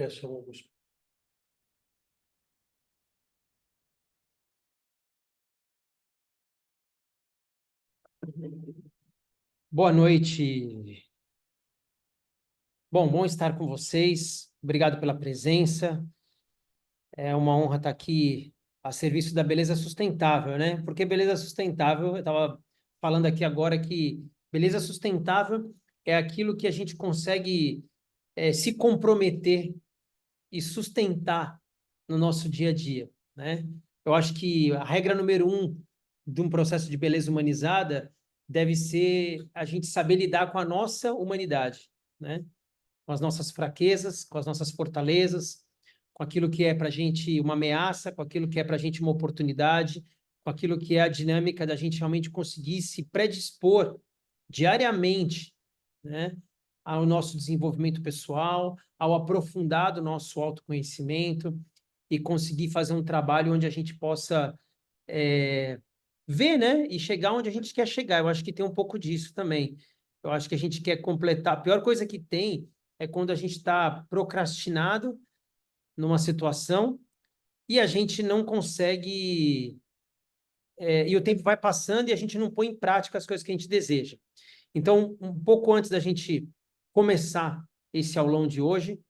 Peço alguns. Boa noite. Bom estar com vocês. Obrigado pela presença. É uma honra estar aqui a serviço da beleza sustentável, né? Porque beleza sustentável, eu estava falando aqui agora que beleza sustentável é aquilo que a gente consegue se comprometer e sustentar no nosso dia a dia, né? Eu acho que a regra número 1 de um processo de beleza humanizada deve ser a gente saber lidar com a nossa humanidade, né? Com as nossas fraquezas, com as nossas fortalezas, com aquilo que é para a gente uma ameaça, com aquilo que é para a gente uma oportunidade, com aquilo que é a dinâmica da gente realmente conseguir se predispor diariamente, né, ao nosso desenvolvimento pessoal, ao aprofundar do nosso autoconhecimento e conseguir fazer um trabalho onde a gente possa ver, né, e chegar onde a gente quer chegar. Eu acho que tem um pouco disso também. Eu acho que a gente quer completar. A pior coisa que tem é quando a gente está procrastinado numa situação e a gente não consegue, e o tempo vai passando e a gente não põe em prática as coisas que a gente deseja. Então, um pouco antes da gente começar esse aulão de hoje,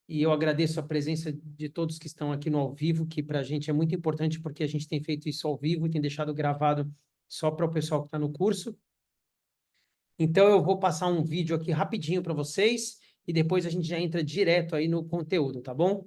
e eu agradeço a presença de todos que estão aqui no ao vivo, que para a gente é muito importante porque a gente tem feito isso ao vivo e tem deixado gravado só para o pessoal que está no curso. Então, eu vou passar um vídeo aqui rapidinho para vocês e depois a gente já entra direto aí no conteúdo, tá bom?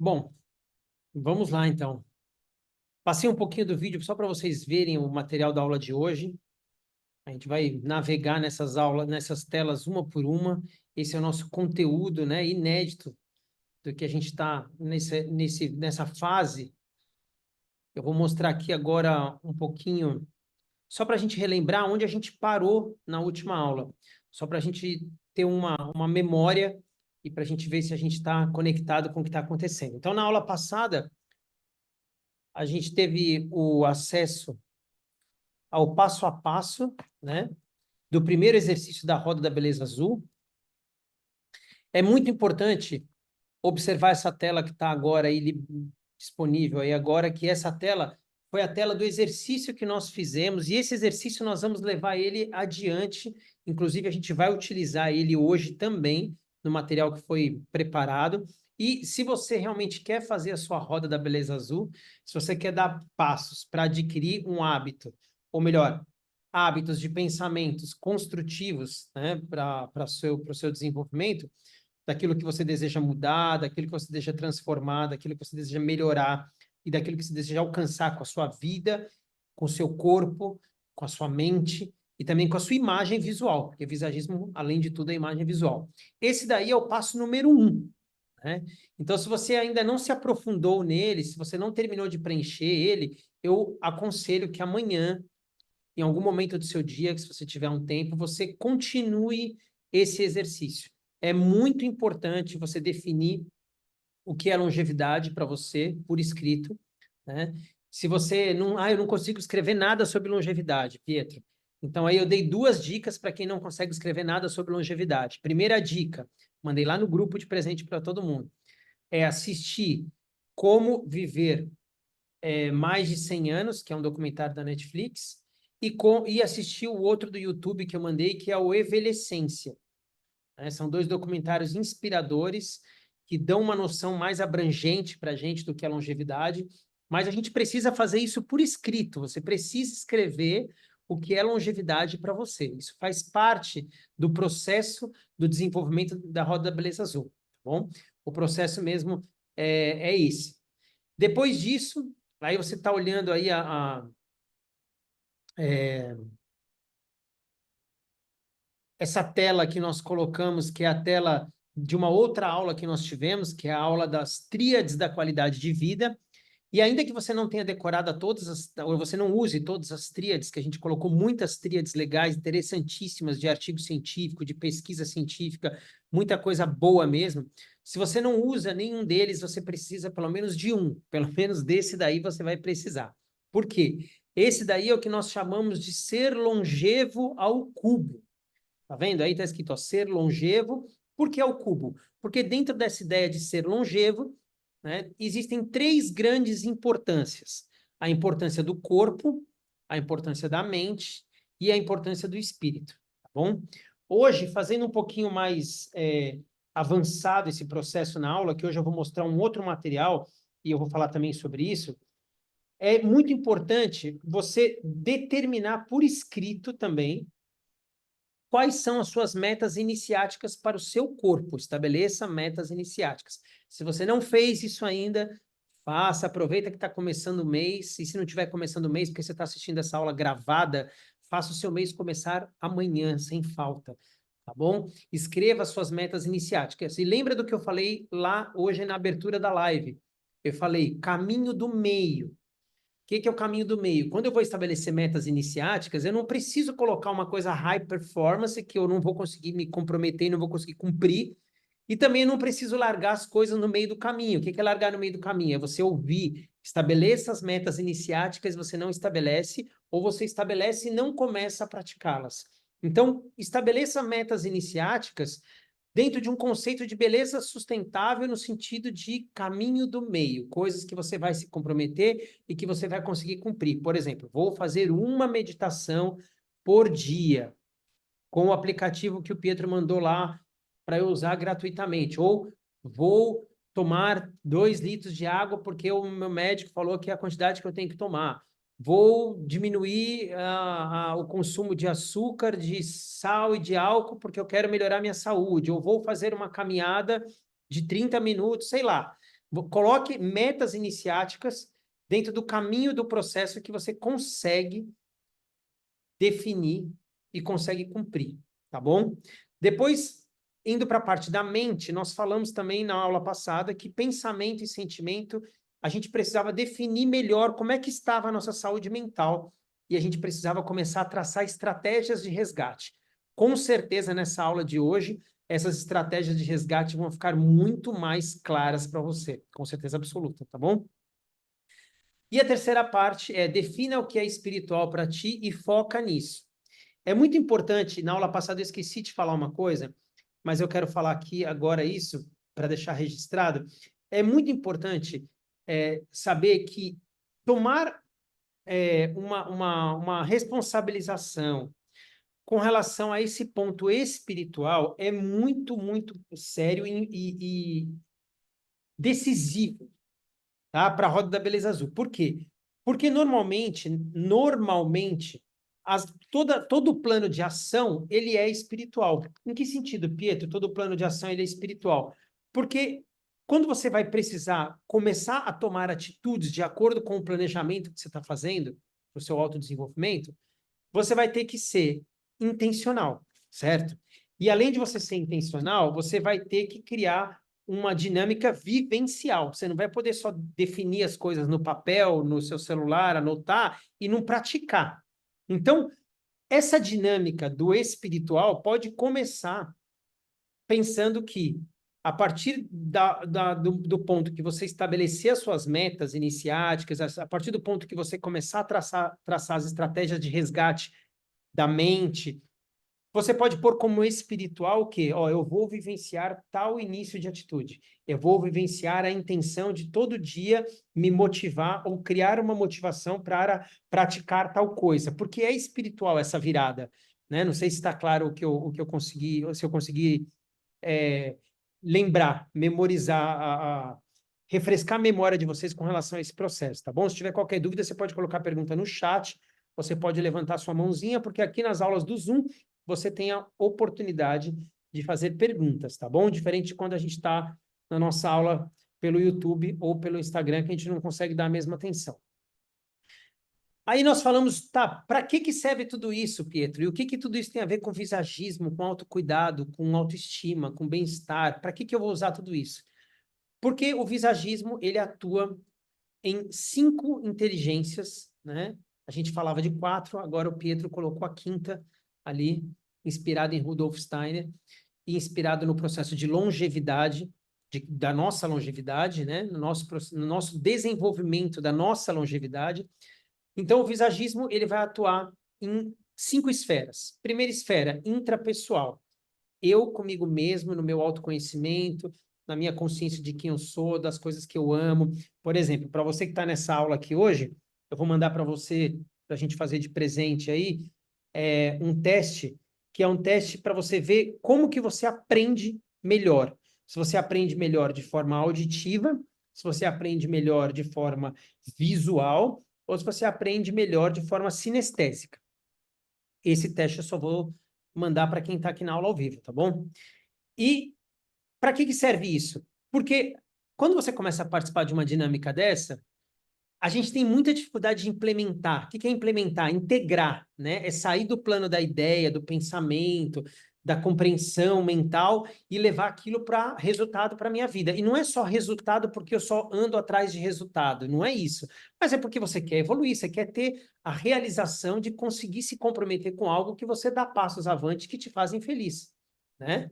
Bom, vamos lá então. Passei um pouquinho do vídeo só para vocês verem o material da aula de hoje. A gente vai navegar nessas aulas, nessas telas uma por uma. Esse é o nosso conteúdo, né, inédito do que a gente está nessa fase. Eu vou mostrar aqui agora um pouquinho, só para a gente relembrar onde a gente parou na última aula, só para a gente ter uma memória e para a gente ver se a gente está conectado com o que está acontecendo. Então, na aula passada, a gente teve o acesso ao passo a passo, né, do primeiro exercício da Roda da Beleza Azul. É muito importante observar essa tela que está agora aí disponível aí agora, que essa tela foi a tela do exercício que nós fizemos, e esse exercício nós vamos levar ele adiante, inclusive a gente vai utilizar ele hoje também, no material que foi preparado, e se você realmente quer fazer a sua Roda da Beleza Azul, se você quer dar passos para adquirir um hábito, ou melhor, hábitos de pensamentos construtivos, né, para o seu desenvolvimento, daquilo que você deseja mudar, daquilo que você deseja transformar, daquilo que você deseja melhorar e daquilo que você deseja alcançar com a sua vida, com o seu corpo, com a sua mente e também com a sua imagem visual, porque visagismo, além de tudo, é imagem visual. Esse daí é o passo número 1, né? Então, se você ainda não se aprofundou nele, se você não terminou de preencher ele, eu aconselho que amanhã, em algum momento do seu dia, que se você tiver um tempo, você continue esse exercício. É muito importante você definir o que é longevidade para você, por escrito, né? Se você não... eu não consigo escrever nada sobre longevidade, Pietro. Então, aí eu dei 2 dicas para quem não consegue escrever nada sobre longevidade. Primeira dica, Mandei lá no grupo de presente para todo mundo. É assistir Como Viver Mais de 100 Anos, que é um documentário da Netflix, e assistir o outro do YouTube que eu mandei, que é o Envelhecência. São dois documentários inspiradores que dão uma noção mais abrangente para a gente do que é longevidade, mas a gente precisa fazer isso por escrito. Você precisa escrever o que é longevidade para você. Isso faz parte do processo do desenvolvimento da Roda da Beleza Azul, tá bom? O processo mesmo é esse. Depois disso, aí você está olhando aí essa tela que nós colocamos, que é a tela de uma outra aula que nós tivemos, que é a aula das tríades da qualidade de vida. E ainda que você não tenha decorado ou você não use todas as tríades, que a gente colocou muitas tríades legais, interessantíssimas, de artigo científico, de pesquisa científica, muita coisa boa mesmo. Se você não usa nenhum deles, você precisa pelo menos de um. Pelo menos desse daí você vai precisar. Por quê? Esse daí é o que nós chamamos de ser longevo ao cubo. Tá vendo? Aí está escrito, ó, ser longevo. Por que ao cubo? Porque dentro dessa ideia de ser longevo, né, existem três grandes importâncias. A importância do corpo, a importância da mente e a importância do espírito. Tá bom? Hoje, fazendo um pouquinho mais avançado esse processo na aula, que hoje eu vou mostrar um outro material, e eu vou falar também sobre isso, é muito importante você determinar por escrito também quais são as suas metas iniciáticas para o seu corpo. Estabeleça metas iniciáticas. Se você não fez isso ainda, faça, aproveita que está começando o mês, e se não estiver começando o mês, porque você está assistindo essa aula gravada, faça o seu mês começar amanhã, sem falta, tá bom? Escreva as suas metas iniciáticas. E lembra do que eu falei lá hoje na abertura da live? Eu falei caminho do meio. O que é o caminho do meio? Quando eu vou estabelecer metas iniciáticas, eu não preciso colocar uma coisa high performance que eu não vou conseguir me comprometer e não vou conseguir cumprir. E também não preciso largar as coisas no meio do caminho. O que é largar no meio do caminho? É você ouvir, estabeleça as metas iniciáticas, você não estabelece, ou você estabelece e não começa a praticá-las. Então, estabeleça metas iniciáticas dentro de um conceito de beleza sustentável no sentido de caminho do meio, coisas que você vai se comprometer e que você vai conseguir cumprir. Por exemplo, vou fazer uma meditação por dia com o aplicativo que o Pietro mandou lá para eu usar gratuitamente, ou vou tomar 2 litros de água porque o meu médico falou que é a quantidade que eu tenho que tomar. Vou diminuir o consumo de açúcar, de sal e de álcool porque eu quero melhorar minha saúde. Ou vou fazer uma caminhada de 30 minutos, sei lá. Coloque metas iniciáticas dentro do caminho do processo que você consegue definir e consegue cumprir, tá bom? Depois, indo para a parte da mente, nós falamos também na aula passada que pensamento e sentimento, a gente precisava definir melhor como é que estava a nossa saúde mental e a gente precisava começar a traçar estratégias de resgate. Com certeza, nessa aula de hoje, essas estratégias de resgate vão ficar muito mais claras para você, com certeza absoluta, tá bom? E a terceira parte é defina o que é espiritual para ti e foca nisso. É muito importante, na aula passada eu esqueci de falar uma coisa, mas eu quero falar aqui agora isso, para deixar registrado. É muito importante saber que tomar uma responsabilização com relação a esse ponto espiritual é muito, muito sério e decisivo, tá? Para a Roda da Beleza Azul. Por quê? Porque normalmente, todo o plano de ação, ele é espiritual. Em que sentido, Pietro? Todo plano de ação, ele é espiritual. Porque quando você vai precisar começar a tomar atitudes de acordo com o planejamento que você está fazendo para o seu autodesenvolvimento, você vai ter que ser intencional, certo? E além de você ser intencional, você vai ter que criar uma dinâmica vivencial. Você não vai poder só definir as coisas no papel, no seu celular, anotar e não praticar. Então, essa dinâmica do espiritual pode começar pensando que, a partir do ponto que você estabelecer as suas metas iniciáticas, a partir do ponto que você começar a traçar as estratégias de resgate da mente, Você pode pôr como espiritual o quê? Ó, eu vou vivenciar tal início de atitude. Eu vou vivenciar a intenção de todo dia me motivar ou criar uma motivação para praticar tal coisa. Porque é espiritual essa virada, né? Não sei se está claro o que eu consegui, ou se eu consegui lembrar, memorizar, refrescar a memória de vocês com relação a esse processo, tá bom? Se tiver qualquer dúvida, você pode colocar a pergunta no chat, você pode levantar sua mãozinha, porque aqui nas aulas do Zoom você tem a oportunidade de fazer perguntas, tá bom? Diferente de quando a gente está na nossa aula pelo YouTube ou pelo Instagram, que a gente não consegue dar a mesma atenção. Aí nós falamos, tá, para que serve tudo isso, Pietro? E o que tudo isso tem a ver com visagismo, com autocuidado, com autoestima, com bem-estar? Para que eu vou usar tudo isso? Porque o visagismo, ele atua em 5 inteligências, né? A gente falava de 4, agora o Pietro colocou a quinta ali, inspirado em Rudolf Steiner, e inspirado no processo de longevidade, da nossa longevidade, né? No nosso desenvolvimento da nossa longevidade. Então, o visagismo ele vai atuar em 5 esferas. Primeira esfera, intrapessoal. Eu comigo mesmo, no meu autoconhecimento, na minha consciência de quem eu sou, das coisas que eu amo. Por exemplo, para você que está nessa aula aqui hoje, eu vou mandar para você, para a gente fazer de presente aí, um teste, que é um teste para você ver como que você aprende melhor. Se você aprende melhor de forma auditiva, se você aprende melhor de forma visual, ou se você aprende melhor de forma sinestésica. Esse teste eu só vou mandar para quem está aqui na aula ao vivo, tá bom? E para que serve isso? Porque quando você começa a participar de uma dinâmica dessa, a gente tem muita dificuldade de implementar. O que é implementar? Integrar, né? É sair do plano da ideia, do pensamento, da compreensão mental e levar aquilo para resultado para a minha vida. E não é só resultado porque eu só ando atrás de resultado, não é isso. Mas é porque você quer evoluir, você quer ter a realização de conseguir se comprometer com algo que você dá passos avante que te fazem feliz, né?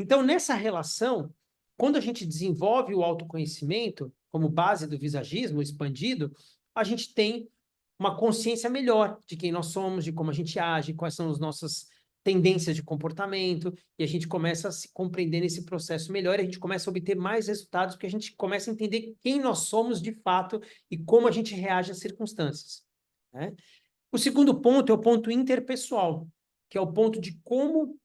Então, nessa relação, quando a gente desenvolve o autoconhecimento como base do visagismo expandido, a gente tem uma consciência melhor de quem nós somos, de como a gente age, quais são as nossas tendências de comportamento, e a gente começa a se compreender nesse processo melhor, e a gente começa a obter mais resultados, porque a gente começa a entender quem nós somos de fato e como a gente reage às circunstâncias, né? O segundo ponto é o ponto interpessoal, que é o ponto de como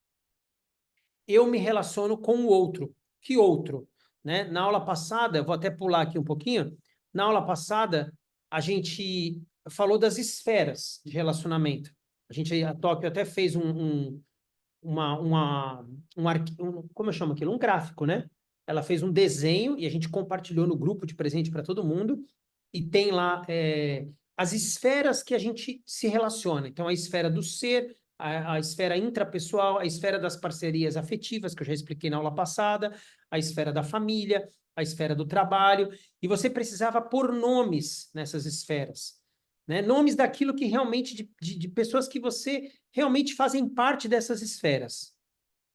eu me relaciono com o outro. Que outro? Né? Na aula passada, eu vou até pular aqui um pouquinho, na aula passada, a gente falou das esferas de relacionamento. A Tóquio até fez como eu chamo aquilo? Um gráfico, né? Ela fez um desenho e a gente compartilhou no grupo de presente para todo mundo, e tem lá as esferas que a gente se relaciona. Então, a esfera do ser, a esfera intrapessoal, a esfera das parcerias afetivas, que eu já expliquei na aula passada, a esfera da família, a esfera do trabalho, e você precisava pôr nomes nessas esferas, né? Nomes daquilo que realmente, de pessoas que você realmente fazem parte dessas esferas.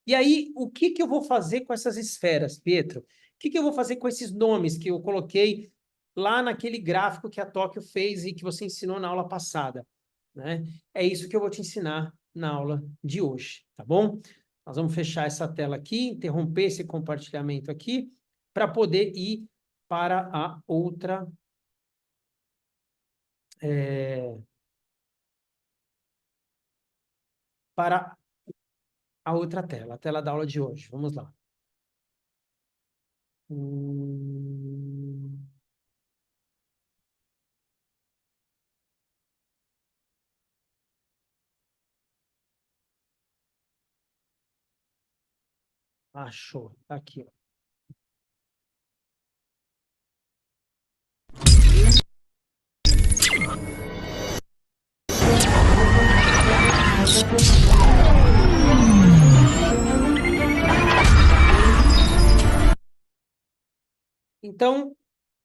E aí, o que eu vou fazer com essas esferas, Pietro? O que eu vou fazer com esses nomes que eu coloquei lá naquele gráfico que a Tóquio fez e que você ensinou na aula passada, né? É isso que eu vou te ensinar na aula de hoje, tá bom? Nós vamos fechar essa tela aqui, interromper esse compartilhamento aqui, para poder ir para a outra... para a outra tela, a tela da aula de hoje. Vamos lá. Hum... Achou. Tá aqui, ó. Então,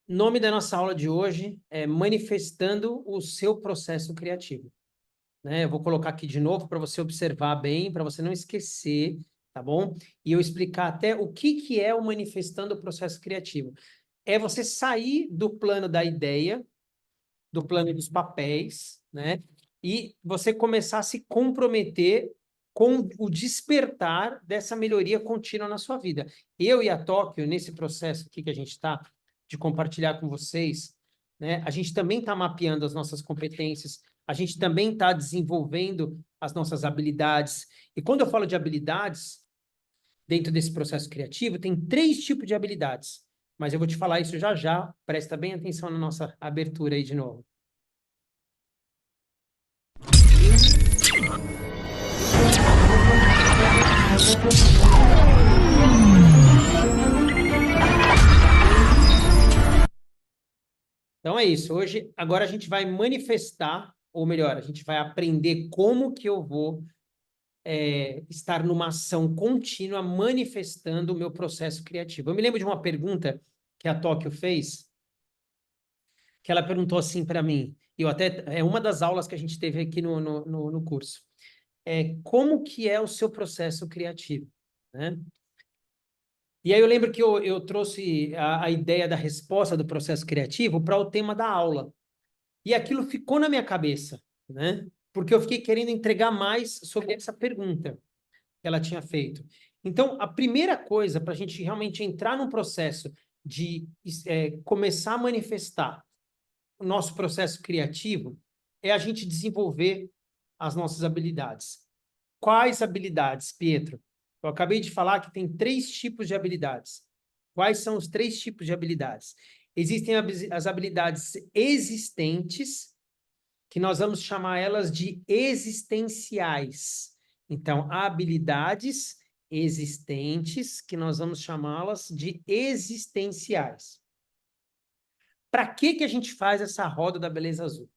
nome da nossa aula de hoje é Manifestando o seu processo criativo, né? Eu vou colocar aqui de novo para você observar bem, para você não esquecer, tá bom? E eu explicar até o que é o Manifestando o processo criativo. É você sair do plano da ideia, do plano dos papéis, né? E você começar a se comprometer com o despertar dessa melhoria contínua na sua vida. Eu e a Tóquio, nesse processo aqui que a gente está, de compartilhar com vocês, né, a gente também está mapeando as nossas competências, a gente também está desenvolvendo as nossas habilidades. E quando eu falo de habilidades, dentro desse processo criativo, tem 3 tipos de habilidades. Mas eu vou te falar isso já já, presta bem atenção na nossa abertura aí de novo. Então é isso. Hoje, agora a gente vai manifestar, ou melhor, a gente vai aprender como que eu vou estar numa ação contínua manifestando o meu processo criativo. Eu me lembro de uma pergunta que a Tóquio fez, que ela perguntou assim para mim, eu até, é uma das aulas que a gente teve aqui no curso, como que é o seu processo criativo, né? E aí eu lembro que eu trouxe a ideia da resposta do processo criativo para o tema da aula. E aquilo ficou na minha cabeça, né? Porque eu fiquei querendo entregar mais sobre essa pergunta que ela tinha feito. Então, a primeira coisa para a gente realmente entrar num processo de começar a manifestar o nosso processo criativo é a gente desenvolver as nossas habilidades. Quais habilidades, Pietro? Eu acabei de falar que tem 3 tipos de habilidades. Quais são os 3 tipos de habilidades? Existem as habilidades existentes, que nós vamos chamar elas de existenciais. Então, habilidades existentes, que nós vamos chamá-las de existenciais. Para que a gente faz essa roda da beleza azul?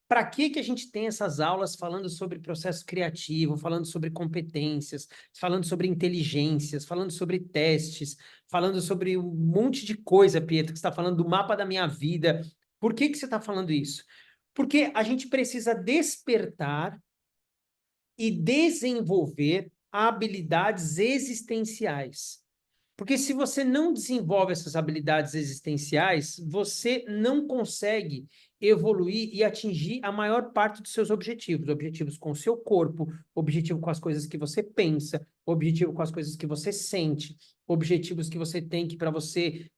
Para que a gente tem essas aulas falando sobre processo criativo, falando sobre competências, falando sobre inteligências, falando sobre testes, falando sobre um monte de coisa, Pietro, que você está falando do mapa da minha vida. Por que você está falando isso? Porque a gente precisa despertar e desenvolver habilidades existenciais. Porque se você não desenvolve essas habilidades existenciais, você não consegue evoluir e atingir a maior parte dos seus objetivos. Objetivos com o seu corpo, objetivo com as coisas que você pensa, objetivo com as coisas que você sente, objetivos que você tem que para você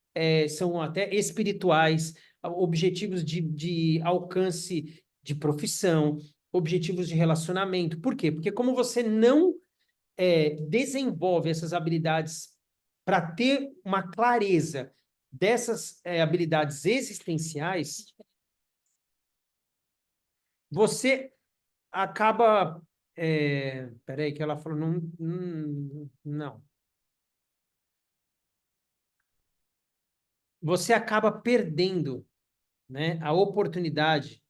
são até espirituais, objetivos de alcance de profissão, objetivos de relacionamento. Por quê? Porque como você não desenvolve essas habilidades para ter uma clareza dessas habilidades existenciais, você acaba... peraí, que ela falou... não. Você acaba perdendo, né, a oportunidade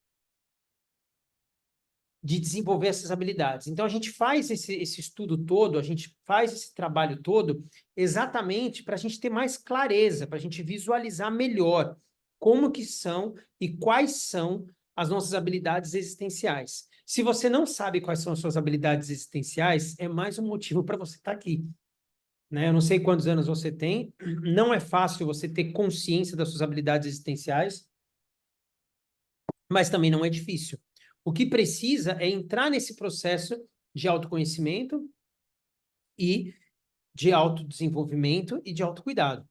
de desenvolver essas habilidades. Então, a gente faz esse estudo todo, a gente faz esse trabalho todo exatamente para a gente ter mais clareza, para a gente visualizar melhor como que são e quais são as nossas habilidades existenciais. Se você não sabe quais são as suas habilidades existenciais, é mais um motivo para você estar aqui. Né? Eu não sei quantos anos você tem, não é fácil você ter consciência das suas habilidades existenciais, mas também não é difícil. O que precisa é entrar nesse processo de autoconhecimento e de autodesenvolvimento e de autocuidado,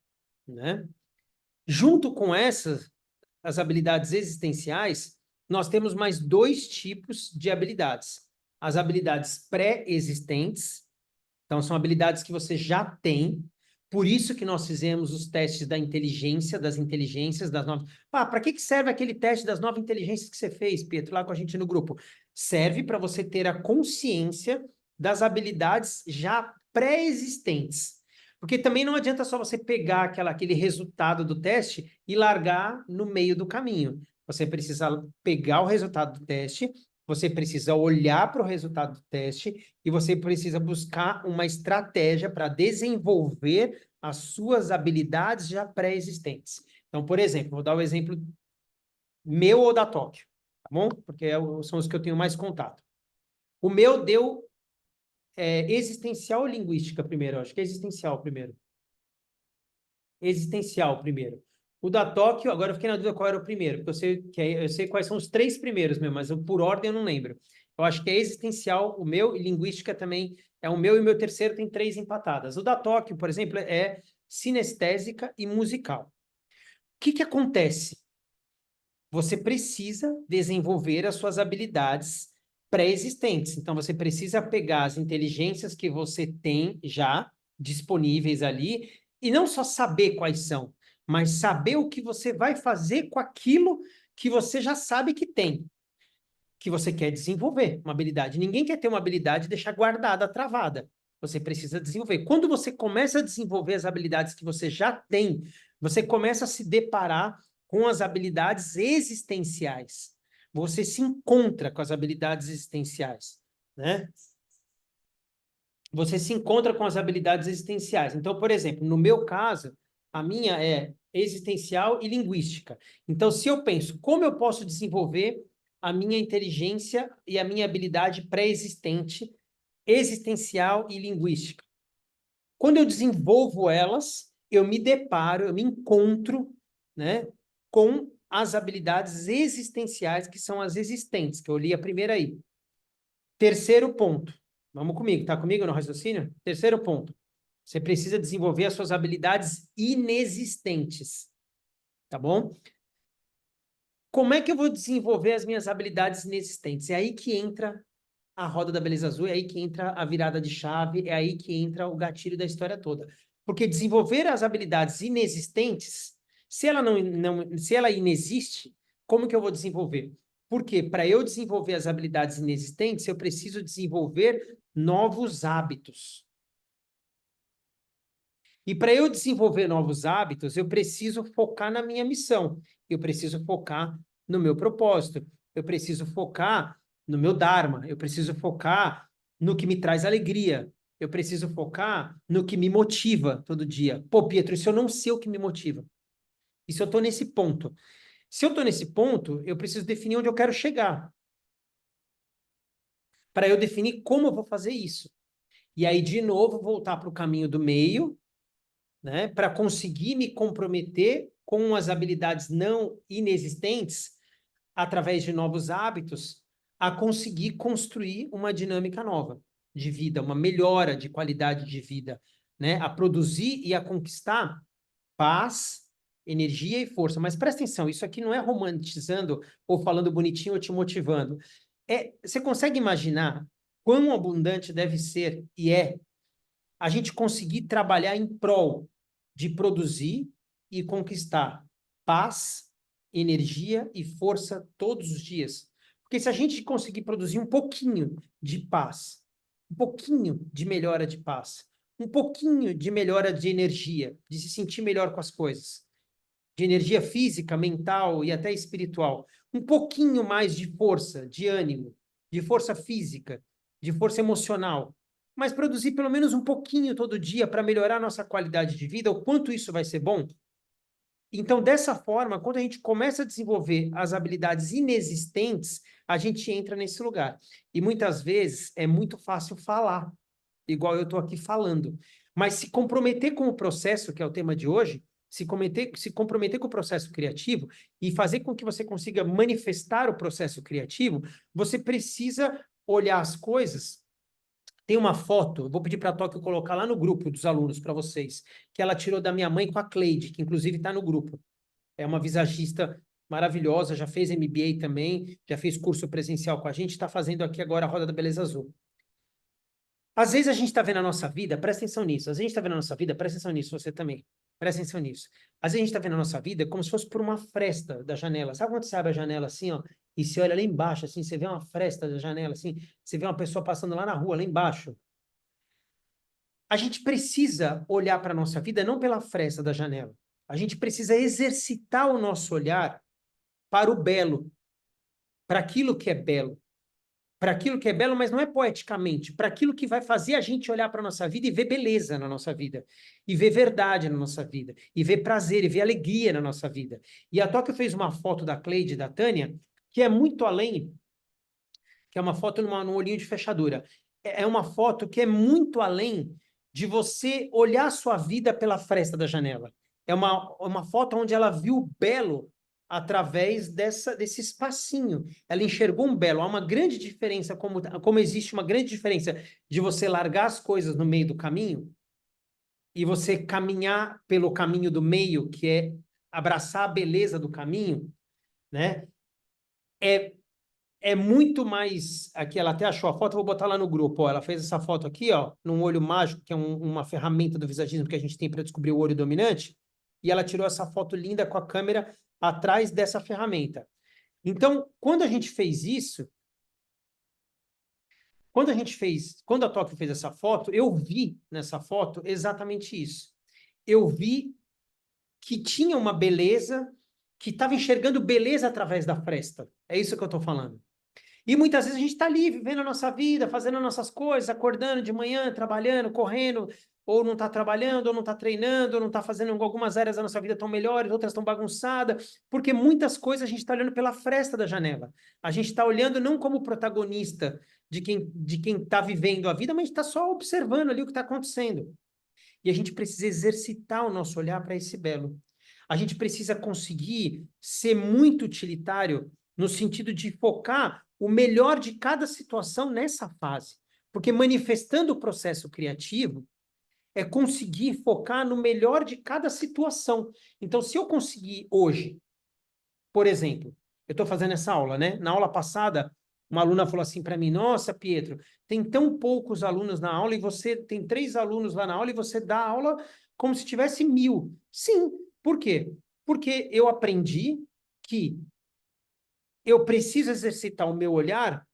né? Junto com essas, as habilidades existenciais, nós temos mais 2 tipos de habilidades. As habilidades pré-existentes, então são habilidades que você já tem. Por isso que nós fizemos os testes da inteligência, das inteligências, das 9... para que serve aquele teste das 9 inteligências que você fez, Pedro, lá com a gente no grupo? Serve para você ter a consciência das habilidades já pré-existentes. Porque também não adianta só você pegar aquele resultado do teste e largar no meio do caminho. Você precisa pegar o resultado do teste, você precisa olhar para o resultado do teste e você precisa buscar uma estratégia para desenvolver as suas habilidades já pré-existentes. Então, por exemplo, vou dar o exemplo meu ou da Tóquio, tá bom? Porque são os que eu tenho mais contato. O meu deu existencial ou linguística primeiro? Acho que é existencial primeiro. Existencial primeiro. O da Tóquio, agora eu fiquei na dúvida qual era o primeiro, porque eu sei quais são os 3 primeiros mesmo, mas por ordem eu não lembro. Eu acho que é existencial o meu, e linguística também é o meu, e o meu terceiro tem 3 empatadas. O da Tóquio, por exemplo, é sinestésica e musical. O que que acontece? Você precisa desenvolver as suas habilidades pré-existentes. Então, você precisa pegar as inteligências que você tem já disponíveis ali e não só saber quais são, mas saber o que você vai fazer com aquilo que você já sabe que tem, que você quer desenvolver uma habilidade. Ninguém quer ter uma habilidade e deixar guardada, travada. Você precisa desenvolver. Quando você começa a desenvolver as habilidades que você já tem, você começa a se deparar com as habilidades existenciais. Você se encontra com as habilidades existenciais, né? Você se encontra com as habilidades existenciais. Então, por exemplo, no meu caso, a minha é existencial e linguística. Então, se eu penso como eu posso desenvolver a minha inteligência e a minha habilidade pré-existente, existencial e linguística. Quando eu desenvolvo elas, eu me deparo, eu me encontro, né, com as habilidades existenciais, que são as existentes, que eu li a primeira aí. Terceiro ponto. Vamos comigo, tá comigo no raciocínio? Terceiro ponto. Você precisa desenvolver as suas habilidades inexistentes, tá bom? Como é que eu vou desenvolver as minhas habilidades inexistentes? É aí que entra a roda da beleza azul, é aí que entra a virada de chave, é aí que entra o gatilho da história toda. Porque desenvolver as habilidades inexistentes, se ela inexiste, como que eu vou desenvolver? Porque para eu desenvolver as habilidades inexistentes, eu preciso desenvolver novos hábitos. E para eu desenvolver novos hábitos, eu preciso focar na minha missão. Eu preciso focar no meu propósito. Eu preciso focar no meu Dharma. Eu preciso focar no que me traz alegria. Eu preciso focar no que me motiva todo dia. Pô, Pietro, isso eu não sei o que me motiva. Isso eu estou nesse ponto. Se eu estou nesse ponto, eu preciso definir onde eu quero chegar. Para eu definir como eu vou fazer isso. E aí, de novo, voltar para o caminho do meio, né, para conseguir me comprometer com as habilidades não inexistentes, através de novos hábitos, a conseguir construir uma dinâmica nova de vida, uma melhora de qualidade de vida, né, a produzir e a conquistar paz, energia e força. Mas presta atenção, isso aqui não é romantizando ou falando bonitinho ou te motivando. Você consegue imaginar quão abundante deve ser e é a gente conseguir trabalhar em prol de produzir e conquistar paz, energia e força todos os dias. Porque se a gente conseguir produzir um pouquinho de paz, um pouquinho de melhora de paz, um pouquinho de melhora de energia, de se sentir melhor com as coisas, de energia física, mental e até espiritual, um pouquinho mais de força, de ânimo, de força física, de força emocional, mas produzir pelo menos um pouquinho todo dia para melhorar a nossa qualidade de vida, o quanto isso vai ser bom? Então, dessa forma, quando a gente começa a desenvolver as habilidades inexistentes, a gente entra nesse lugar. E muitas vezes é muito fácil falar, igual eu estou aqui falando. Mas se comprometer com o processo, que é o tema de hoje, se comprometer com o processo criativo e fazer com que você consiga manifestar o processo criativo, você precisa olhar as coisas. Tem uma foto, eu vou pedir para a Tóquio colocar lá no grupo dos alunos para vocês, que ela tirou da minha mãe com a Cleide, que inclusive está no grupo. É uma visagista maravilhosa, já fez MBA também, já fez curso presencial com a gente, está fazendo aqui agora a Roda da Beleza Azul. Às vezes a gente está vendo a nossa vida, presta atenção nisso. Às vezes a gente está vendo a nossa vida, presta atenção nisso, você também. Presta atenção nisso. Às vezes a gente está vendo a nossa vida como se fosse por uma fresta da janela. Sabe quando você abre a janela assim, ó, e você olha lá embaixo, assim, você vê uma fresta da janela, assim, você vê uma pessoa passando lá na rua, lá embaixo. A gente precisa olhar para a nossa vida não pela fresta da janela. A gente precisa exercitar o nosso olhar para o belo, para aquilo que é belo. Para aquilo que é belo, mas não é poeticamente, para aquilo que vai fazer a gente olhar para a nossa vida e ver beleza na nossa vida, e ver verdade na nossa vida, e ver prazer, e ver alegria na nossa vida. E a Tóquio fez uma foto da Cleide e da Tânia, que é muito além, que é uma foto num olhinho de fechadura. É uma foto que é muito além de você olhar a sua vida pela fresta da janela. É uma foto onde ela viu o belo através desse espacinho. Ela enxergou um belo. Há uma grande diferença, como existe uma grande diferença de você largar as coisas no meio do caminho e você caminhar pelo caminho do meio, que é abraçar a beleza do caminho, né? É muito mais... Aqui, ela até achou a foto, eu vou botar lá no grupo. Ó, ela fez essa foto aqui, ó, num olho mágico, que é uma ferramenta do visagismo que a gente tem para descobrir o olho dominante, e ela tirou essa foto linda com a câmera atrás dessa ferramenta. Então, quando a gente fez isso, quando a Tóquio fez essa foto, eu vi nessa foto exatamente isso. Eu vi que tinha uma beleza, que estava enxergando beleza através da fresta. É isso que eu estou falando. E muitas vezes a gente está ali, vivendo a nossa vida, fazendo as nossas coisas, acordando de manhã, trabalhando, correndo, ou não está trabalhando, ou não está treinando, ou não está fazendo algumas áreas da nossa vida tão melhores, outras estão bagunçadas, porque muitas coisas a gente está olhando pela fresta da janela. A gente está olhando não como protagonista de quem está vivendo a vida, mas está só observando ali o que está acontecendo. E a gente precisa exercitar o nosso olhar para esse belo. A gente precisa conseguir ser muito utilitário no sentido de focar o melhor de cada situação nessa fase. Porque manifestando o processo criativo é conseguir focar no melhor de cada situação. Então, se eu conseguir hoje, por exemplo, eu estou fazendo essa aula, né? Na aula passada, uma aluna falou assim para mim: Nossa, Pietro, tem tão poucos alunos na aula e você tem 3 alunos lá na aula e você dá aula como se tivesse 1000. Sim, por quê? Porque eu aprendi que eu preciso exercitar o meu olhar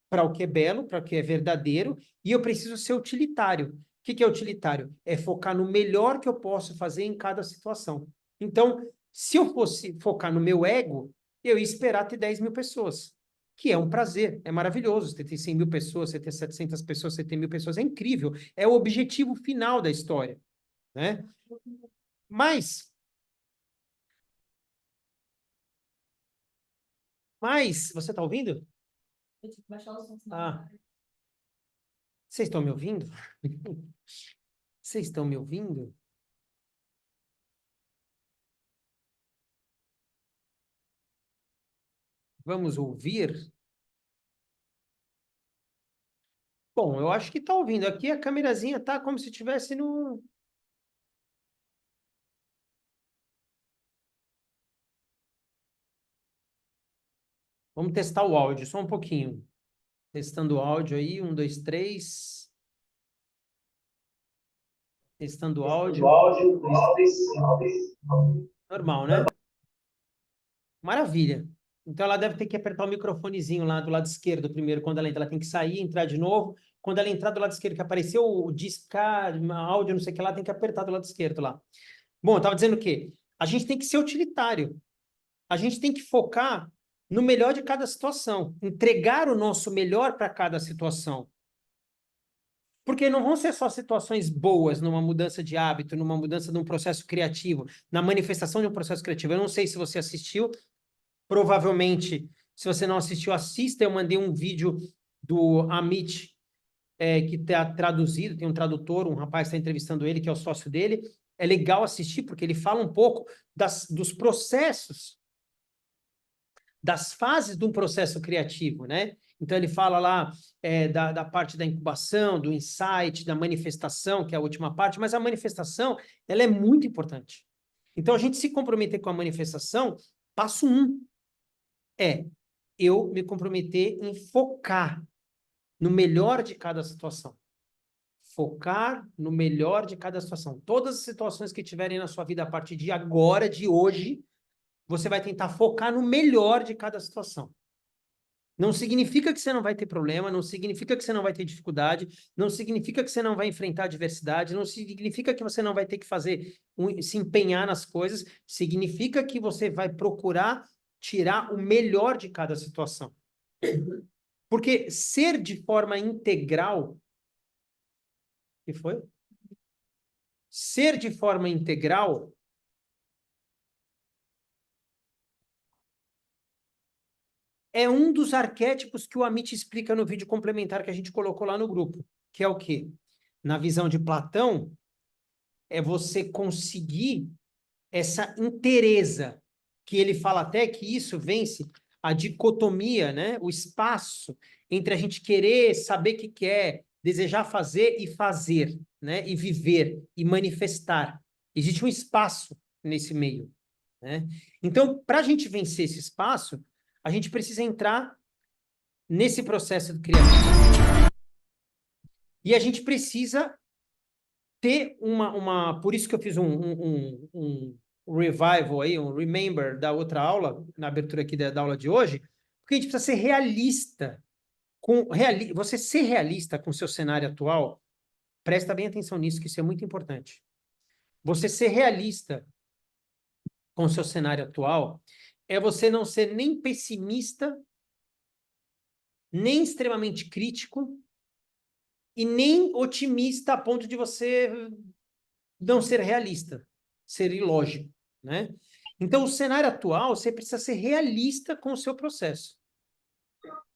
para o que é belo, para o que é verdadeiro, e eu preciso ser utilitário. O que é utilitário? É focar no melhor que eu posso fazer em cada situação. Então, se eu fosse focar no meu ego, eu ia esperar ter 10.000 pessoas, que é um prazer, é maravilhoso. Você ter 100.000 pessoas, você ter 700 pessoas, você ter 1.000 pessoas, é incrível. É o objetivo final da história, né? Mas, você está ouvindo? Eu tive que baixar o som. Vocês estão me ouvindo? Vocês estão me ouvindo? Vamos ouvir? Bom, eu acho que está ouvindo. Aqui a câmerazinha está como se estivesse no... Vamos testar o áudio, só um pouquinho. Testando o áudio aí, 1, 2, 3. Testando o áudio. Normal, né? Maravilha. Então ela deve ter que apertar o microfonezinho lá do lado esquerdo primeiro, quando ela entra. Ela tem que sair, entrar de novo. Quando ela entrar do lado esquerdo, que apareceu o discar, áudio, não sei o que lá, tem que apertar do lado esquerdo lá. Bom, eu estava dizendo o quê? A gente tem que ser utilitário. A gente tem que focar no melhor de cada situação, entregar o nosso melhor para cada situação. Porque não vão ser só situações boas numa mudança de hábito, numa mudança de um processo criativo, na manifestação de um processo criativo. Eu não sei se você assistiu, provavelmente, se você não assistiu, assista. Eu mandei um vídeo do Amit, que está traduzido, tem um tradutor, um rapaz está entrevistando ele, que é o sócio dele. É legal assistir, porque ele fala um pouco dos processos, das fases de um processo criativo, né? Então, ele fala lá da parte da incubação, do insight, da manifestação, que é a última parte, mas a manifestação, ela é muito importante. Então, a gente se comprometer com a manifestação, passo 1 é eu me comprometer em focar no melhor de cada situação. Focar no melhor de cada situação. Todas as situações que tiverem na sua vida a partir de agora, de hoje, você vai tentar focar no melhor de cada situação. Não significa que você não vai ter problema, não significa que você não vai ter dificuldade, não significa que você não vai enfrentar adversidade, não significa que você não vai ter que se empenhar nas coisas, significa que você vai procurar tirar o melhor de cada situação. Porque ser de forma integral... que foi? Ser de forma integral é um dos arquétipos que o Amit explica no vídeo complementar que a gente colocou lá no grupo, que é o quê? Na visão de Platão, é você conseguir essa inteireza, que ele fala até que isso vence a dicotomia, né? O espaço entre a gente querer saber o que quer, desejar fazer e fazer, né? E viver e manifestar. Existe um espaço nesse meio, né? Então, para a gente vencer esse espaço, a gente precisa entrar nesse processo criativo e a gente precisa ter por isso que eu fiz um revival aí, um remember da outra aula, na abertura aqui da aula de hoje, porque a gente precisa ser realista. Você ser realista com o seu cenário atual, presta bem atenção nisso, que isso é muito importante. Você ser realista com o seu cenário atual é você não ser nem pessimista, nem extremamente crítico, e nem otimista a ponto de você não ser realista, ser ilógico, né? Então, o cenário atual, você precisa ser realista com o seu processo.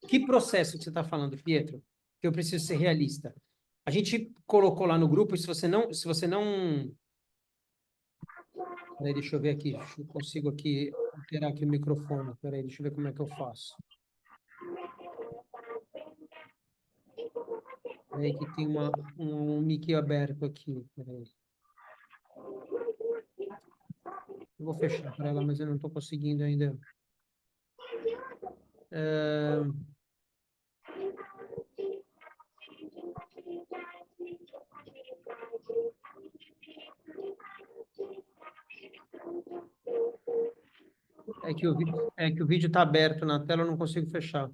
Que processo que você está falando, Pietro? Que eu preciso ser realista. A gente colocou lá no grupo, e se você não... Peraí, deixa eu ver aqui, eu consigo aqui alterar aqui o microfone. Peraí, deixa eu ver como é que eu faço. Peraí, que tem um mic aberto aqui. Peraí. Eu vou fechar para ela, mas eu não estou conseguindo ainda. É que o vídeo está aberto na tela, eu não consigo fechar.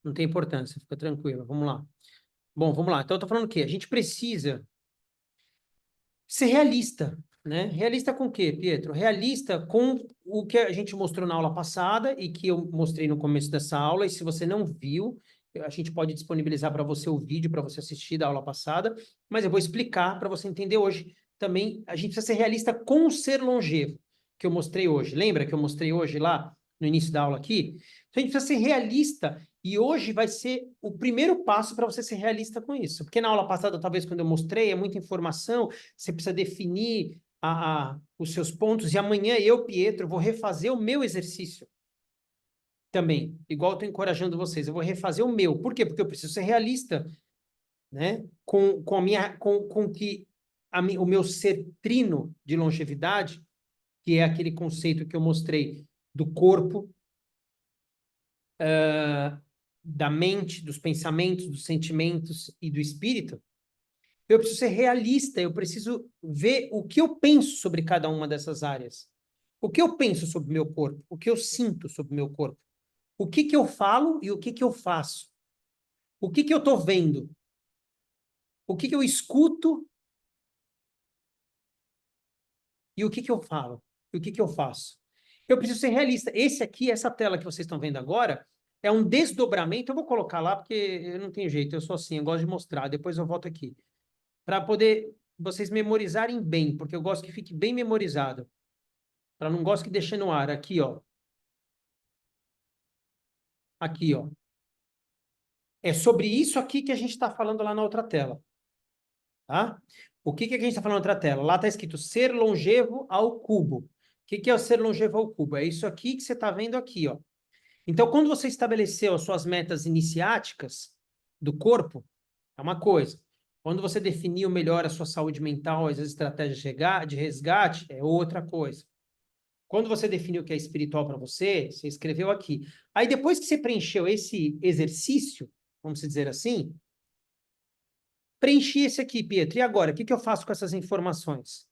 Não tem importância, fica tranquilo. Vamos lá. Bom, vamos lá. Então, eu estou falando o quê? A gente precisa ser realista, né? Realista com o quê, Pietro? Realista com o que a gente mostrou na aula passada e que eu mostrei no começo dessa aula. E se você não viu, a gente pode disponibilizar para você o vídeo para você assistir da aula passada, mas eu vou explicar para você entender hoje. Também a gente precisa ser realista com o ser longevo, que eu mostrei hoje. Lembra que eu mostrei hoje lá no início da aula aqui? Então, a gente precisa ser realista e hoje vai ser o primeiro passo para você ser realista com isso. Porque na aula passada, talvez, quando eu mostrei, é muita informação, você precisa definir os seus pontos, e amanhã eu, Pietro, vou refazer o meu exercício também. Igual eu estou encorajando vocês, eu vou refazer o meu. Por quê? Porque eu preciso ser realista, né? Com que o meu ser trino de longevidade, que é aquele conceito que eu mostrei do corpo, da mente, dos pensamentos, dos sentimentos e do espírito, eu preciso ser realista, eu preciso ver o que eu penso sobre cada uma dessas áreas. O que eu penso sobre o meu corpo, o que eu sinto sobre o meu corpo, o que eu falo e o que eu faço, o que eu estou vendo, o que eu escuto e o que eu falo, e o que eu faço. Eu preciso ser realista. Esse aqui, essa tela que vocês estão vendo agora, é um desdobramento. Eu vou colocar lá porque eu não tenho jeito, eu sou assim, eu gosto de mostrar, depois eu volto aqui. Para poder vocês memorizarem bem, porque eu gosto que fique bem memorizado. Para não gosto que deixe no ar. Aqui, ó. Aqui, ó. É sobre isso aqui que a gente está falando lá na outra tela. Tá? O que a gente está falando na outra tela? Lá está escrito ser longevo ao cubo. O que é o ser longevo ao cubo? É isso aqui que você está vendo aqui, ó. Então, quando você estabeleceu as suas metas iniciáticas do corpo, é uma coisa. Quando você definiu melhor a sua saúde mental, as estratégias de resgate, é outra coisa. Quando você definiu o que é espiritual para você, você escreveu aqui. Aí, depois que você preencheu esse exercício, vamos dizer assim, preenchi esse aqui, Pietro. E agora, o que eu faço com essas informações?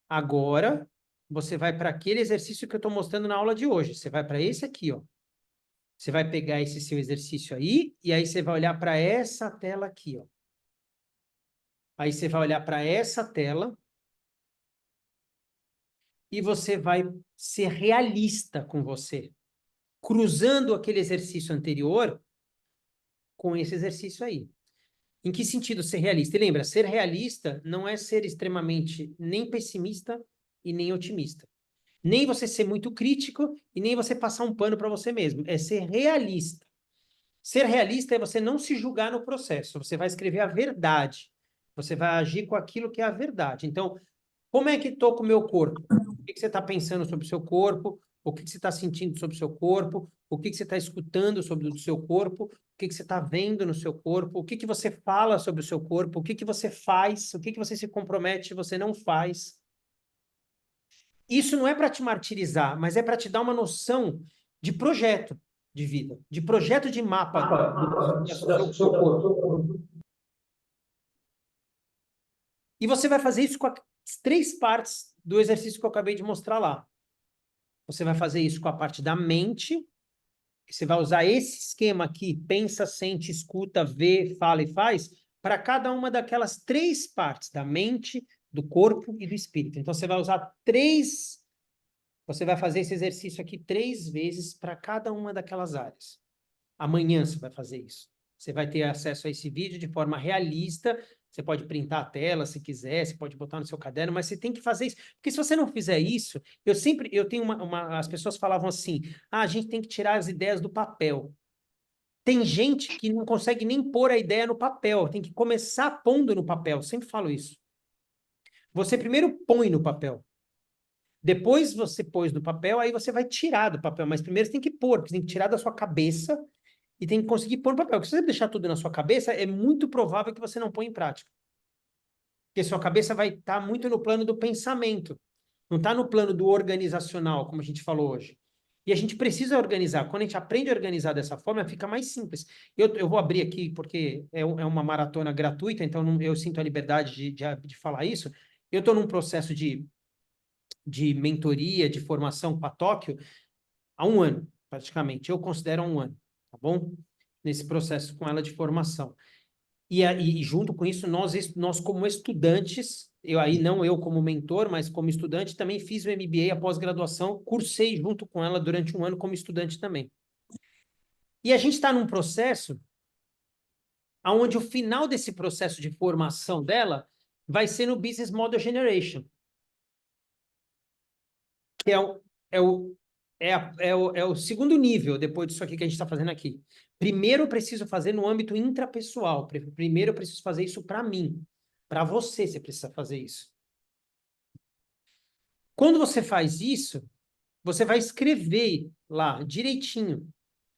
Agora, você vai para aquele exercício que eu estou mostrando na aula de hoje. Você vai para esse aqui, ó. Você vai pegar esse seu exercício aí, e aí você vai olhar para essa tela aqui, ó. Aí você vai olhar para essa tela e você vai ser realista com você, cruzando aquele exercício anterior com esse exercício aí. Em que sentido ser realista? E lembra, ser realista não é ser extremamente nem pessimista e nem otimista. Nem você ser muito crítico e nem você passar um pano para você mesmo. É ser realista. Ser realista é você não se julgar no processo. Você vai escrever a verdade. Você vai agir com aquilo que é a verdade. Então, como é que estou com o meu corpo? que você está pensando sobre o seu corpo, o que você está sentindo sobre o seu corpo, o que você está escutando sobre o seu corpo, o que você está vendo no seu corpo, o que você fala sobre o seu corpo, o que você faz, o que você se compromete e você não faz. Isso não é para te martirizar, mas é para te dar uma noção de projeto de vida, de projeto de mapa do seu corpo. E você vai fazer isso com as 3 partes do exercício que eu acabei de mostrar lá. Você vai fazer isso com a parte da mente, você vai usar esse esquema aqui, pensa, sente, escuta, vê, fala e faz, para cada uma daquelas 3 partes, da mente, do corpo e do espírito. Então, você vai usar 3, você vai fazer esse exercício aqui 3 vezes para cada uma daquelas áreas. Amanhã você vai fazer isso. Você vai ter acesso a esse vídeo de forma realista. Você pode printar a tela se quiser, você pode botar no seu caderno, mas você tem que fazer isso. Porque se você não fizer isso, eu tenho as pessoas falavam assim, a gente tem que tirar as ideias do papel. Tem gente que não consegue nem pôr a ideia no papel, tem que começar pondo no papel. Eu sempre falo isso. Você primeiro põe no papel. Depois você pôs no papel, aí você vai tirar do papel. Mas primeiro você tem que pôr, você tem que tirar da sua cabeça e tem que conseguir pôr no papel. Porque se você deixar tudo na sua cabeça, é muito provável que você não põe em prática. Porque sua cabeça vai estar muito no plano do pensamento, não está no plano do organizacional, como a gente falou hoje. E a gente precisa organizar. Quando a gente aprende a organizar dessa forma, fica mais simples. Eu vou abrir aqui, porque é uma maratona gratuita, então eu sinto a liberdade de falar isso. Eu estou num processo de mentoria, de formação com a Tóquio há 1 ano, praticamente. Eu considero há 1 ano, tá bom? Nesse processo com ela de formação. E junto com isso, nós como estudantes, não eu como mentor, mas como estudante, também fiz o MBA, a pós-graduação, cursei junto com ela durante 1 ano como estudante também. E a gente está num processo onde o final desse processo de formação dela vai ser no Business Model Generation, que é o segundo nível depois disso aqui que a gente está fazendo aqui. Primeiro eu preciso fazer no âmbito intrapessoal. Primeiro eu preciso fazer isso para mim. Para você precisa fazer isso. Quando você faz isso, você vai escrever lá direitinho.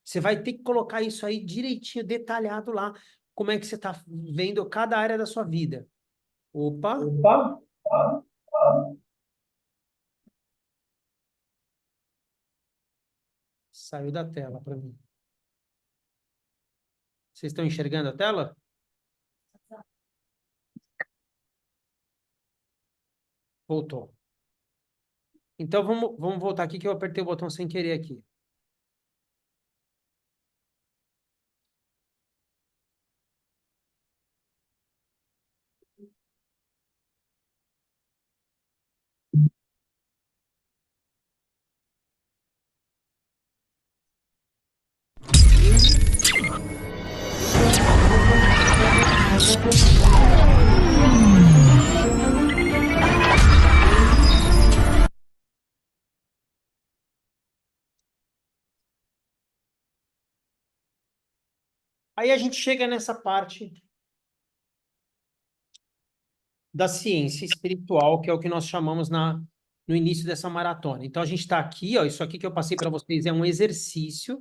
Você vai ter que colocar isso aí direitinho, detalhado lá, como é que você está vendo cada área da sua vida. Opa! Opa! Saiu da tela para mim. Vocês estão enxergando a tela? Voltou. Então, vamos voltar aqui que eu apertei o botão sem querer aqui. Aí a gente chega nessa parte da ciência espiritual, que é o que nós chamamos no início dessa maratona. Então, a gente está aqui, ó, isso aqui que eu passei para vocês é um exercício,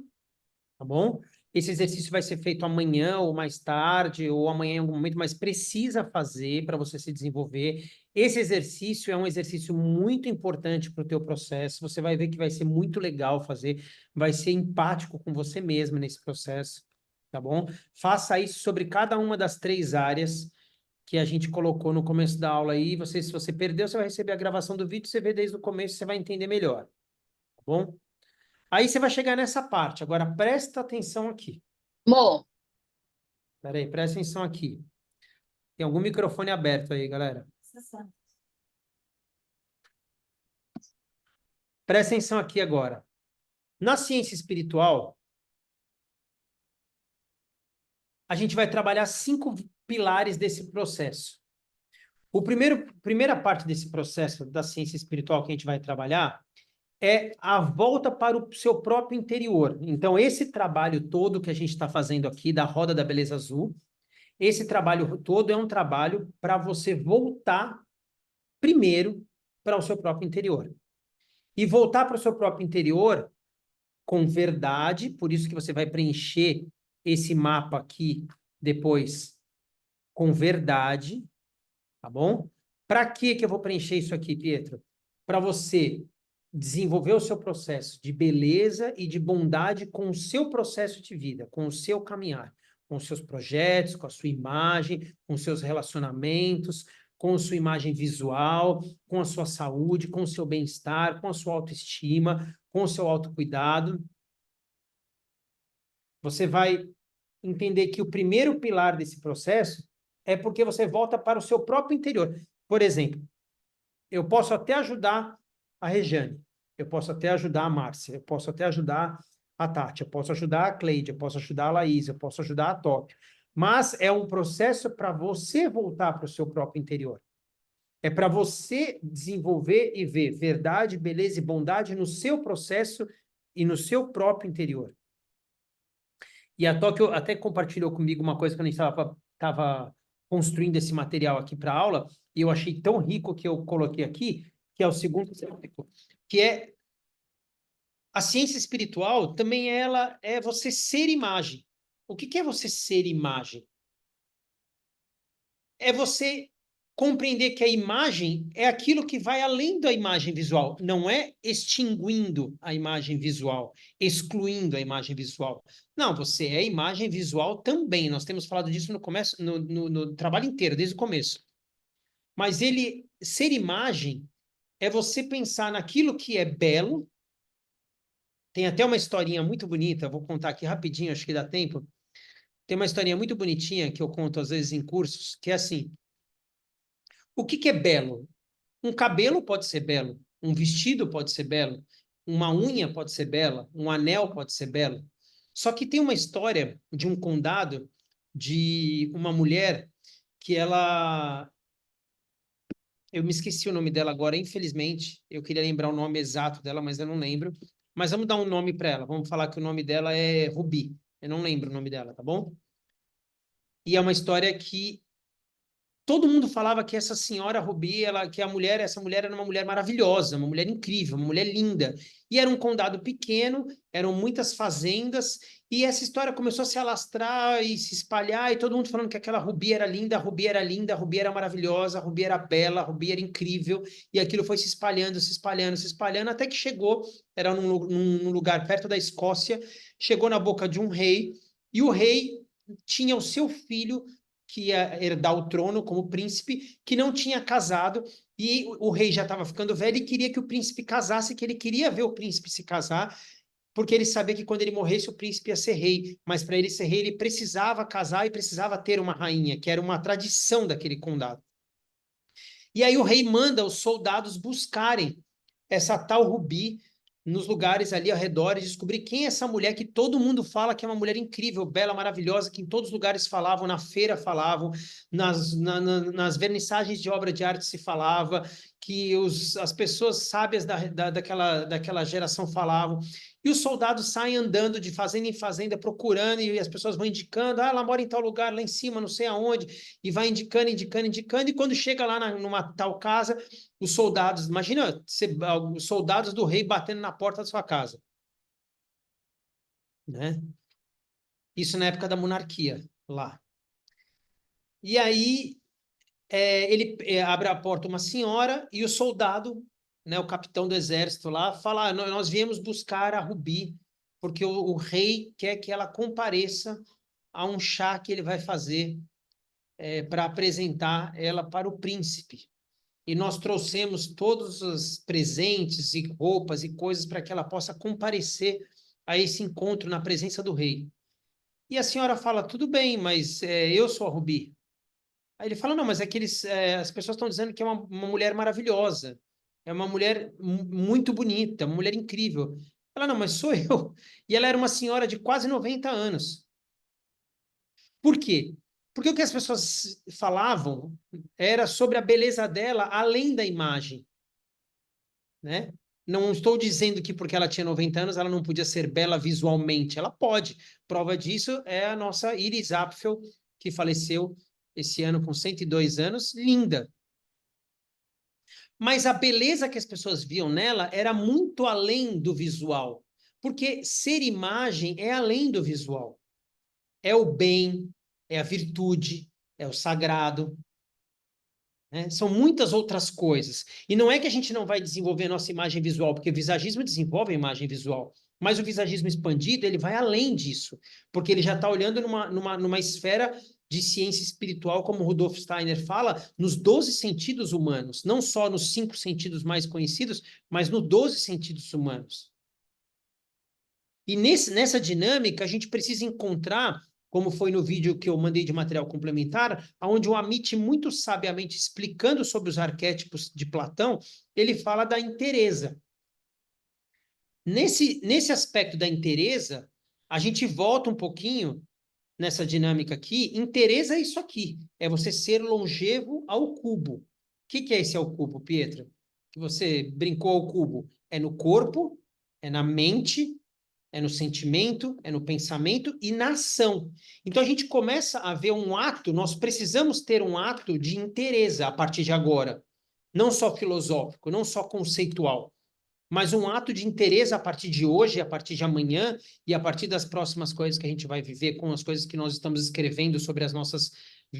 tá bom? Esse exercício vai ser feito amanhã ou mais tarde, ou amanhã em algum momento, mas precisa fazer para você se desenvolver. Esse exercício é um exercício muito importante para o teu processo. Você vai ver que vai ser muito legal fazer, vai ser empático com você mesmo nesse processo, tá bom? Faça isso sobre cada uma das 3 áreas que a gente colocou no começo da aula aí. Se você perdeu, você vai receber a gravação do vídeo, você vê desde o começo, você vai entender melhor, tá bom? Aí você vai chegar nessa parte. Agora, presta atenção aqui. Mo, Peraí, presta atenção aqui. Tem algum microfone aberto aí, galera? Presta atenção aqui agora. Na ciência espiritual, a gente vai trabalhar 5 pilares desse processo. Primeira parte desse processo da ciência espiritual que a gente vai trabalhar é a volta para o seu próprio interior. Então, esse trabalho todo que a gente está fazendo aqui, da Roda da Beleza Azul, esse trabalho todo é um trabalho para você voltar primeiro para o seu próprio interior. E voltar para o seu próprio interior com verdade, por isso que você vai preencher esse mapa aqui depois com verdade, tá bom? Para que eu vou preencher isso aqui, Pietro? Para você desenvolver o seu processo de beleza e de bondade com o seu processo de vida, com o seu caminhar, com os seus projetos, com a sua imagem, com os seus relacionamentos, com a sua imagem visual, com a sua saúde, com o seu bem-estar, com a sua autoestima, com o seu autocuidado. Você vai entender que o primeiro pilar desse processo é porque você volta para o seu próprio interior. Por exemplo, eu posso até ajudar a Regiane, eu posso até ajudar a Márcia, eu posso até ajudar a Tati, eu posso ajudar a Cleide, eu posso ajudar a Laís, eu posso ajudar a Tóquio. Mas é um processo para você voltar para o seu próprio interior. É para você desenvolver e ver verdade, beleza e bondade no seu processo e no seu próprio interior. E a Tóquio até compartilhou comigo uma coisa quando a gente estava construindo esse material aqui para aula, e eu achei tão rico que eu coloquei aqui, que é o segundo tópico, que é a ciência espiritual também ela é você ser imagem. O que é você ser imagem? É você compreender que a imagem é aquilo que vai além da imagem visual, não é extinguindo a imagem visual, excluindo a imagem visual. Não, você é imagem visual também. Nós temos falado disso no começo, no trabalho inteiro, desde o começo. Mas ele ser imagem é você pensar naquilo que é belo. Tem até uma historinha muito bonita, vou contar aqui rapidinho, acho que dá tempo. Tem uma historinha muito bonitinha que eu conto às vezes em cursos, que é assim: o que é belo? Um cabelo pode ser belo, um vestido pode ser belo, uma unha pode ser bela, um anel pode ser belo. Só que tem uma história de um condado de uma mulher que ela. Eu me esqueci o nome dela agora, infelizmente. Eu queria lembrar o nome exato dela, mas eu não lembro. Mas vamos dar um nome para ela. Vamos falar que o nome dela é Rubi. Eu não lembro o nome dela, tá bom? E é uma história que todo mundo falava que essa senhora Rubi, que essa mulher era uma mulher maravilhosa, uma mulher incrível, uma mulher linda. E era um condado pequeno, eram muitas fazendas, e essa história começou a se alastrar e se espalhar, e todo mundo falando que aquela Rubi era linda, a Rubi era linda, a Rubi era maravilhosa, a Rubi era bela, a Rubi era incrível, e aquilo foi se espalhando, se espalhando, se espalhando, até que chegou, era num lugar perto da Escócia, chegou na boca de um rei, e o rei tinha o seu filho que ia herdar o trono como príncipe, que não tinha casado, e o rei já estava ficando velho e queria que o príncipe casasse, que ele queria ver o príncipe se casar, porque ele sabia que quando ele morresse o príncipe ia ser rei, mas para ele ser rei ele precisava casar e precisava ter uma rainha, que era uma tradição daquele condado. E aí o rei manda os soldados buscarem essa tal Rubi nos lugares ali ao redor e descobrir quem é essa mulher que todo mundo fala que é uma mulher incrível, bela, maravilhosa, que em todos os lugares falavam, na feira falavam, nas vernissagens de obra de arte se falava, que as pessoas sábias daquela geração falavam. E os soldados saem andando de fazenda em fazenda procurando, e as pessoas vão indicando, ela mora em tal lugar, lá em cima, não sei aonde, e vai indicando, indicando, indicando, e quando chega lá numa tal casa, os soldados, imagina os soldados do rei batendo na porta da sua casa, né? Isso na época da monarquia, lá. E aí ele abre a porta uma senhora e o soldado, né, o capitão do exército lá, fala: nós viemos buscar a Rubi, porque o rei quer que ela compareça a um chá que ele vai fazer para apresentar ela para o príncipe. E nós trouxemos todos os presentes e roupas e coisas para que ela possa comparecer a esse encontro na presença do rei. E a senhora fala: tudo bem, mas eu sou a Rubi. Aí ele fala: não, mas é que as pessoas estão dizendo que é uma mulher maravilhosa, é uma mulher muito bonita, uma mulher incrível. Ela: não, mas sou eu. E ela era uma senhora de quase 90 anos. Por quê? Porque o que as pessoas falavam era sobre a beleza dela além da imagem, né? Não estou dizendo que porque ela tinha 90 anos ela não podia ser bela visualmente. Ela pode. Prova disso é a nossa Iris Apfel, que faleceu esse ano com 102 anos, linda. Mas a beleza que as pessoas viam nela era muito além do visual. Porque ser imagem é além do visual. É o bem, é a virtude, é o sagrado, né? São muitas outras coisas. E não é que a gente não vai desenvolver a nossa imagem visual, porque o visagismo desenvolve a imagem visual. Mas o visagismo expandido, ele vai além disso, porque ele já está olhando numa esfera de ciência espiritual, como Rudolf Steiner fala, nos 12 sentidos humanos, não só nos 5 sentidos mais conhecidos, mas nos 12 sentidos humanos. E nessa dinâmica, a gente precisa encontrar, como foi no vídeo que eu mandei de material complementar, onde o Amit, muito sabiamente explicando sobre os arquétipos de Platão, ele fala da inteireza. Nesse aspecto da inteireza, a gente volta um pouquinho nessa dinâmica aqui. Inteireza é isso aqui, é você ser longevo ao cubo. O que é esse ao cubo, Pietra? Que você brincou ao cubo? É no corpo, é na mente, é no sentimento, é no pensamento e na ação. Então a gente começa a ver um ato, nós precisamos ter um ato de inteireza a partir de agora. Não só filosófico, não só conceitual, mas um ato de interesse a partir de hoje, a partir de amanhã e a partir das próximas coisas que a gente vai viver, com as coisas que nós estamos escrevendo sobre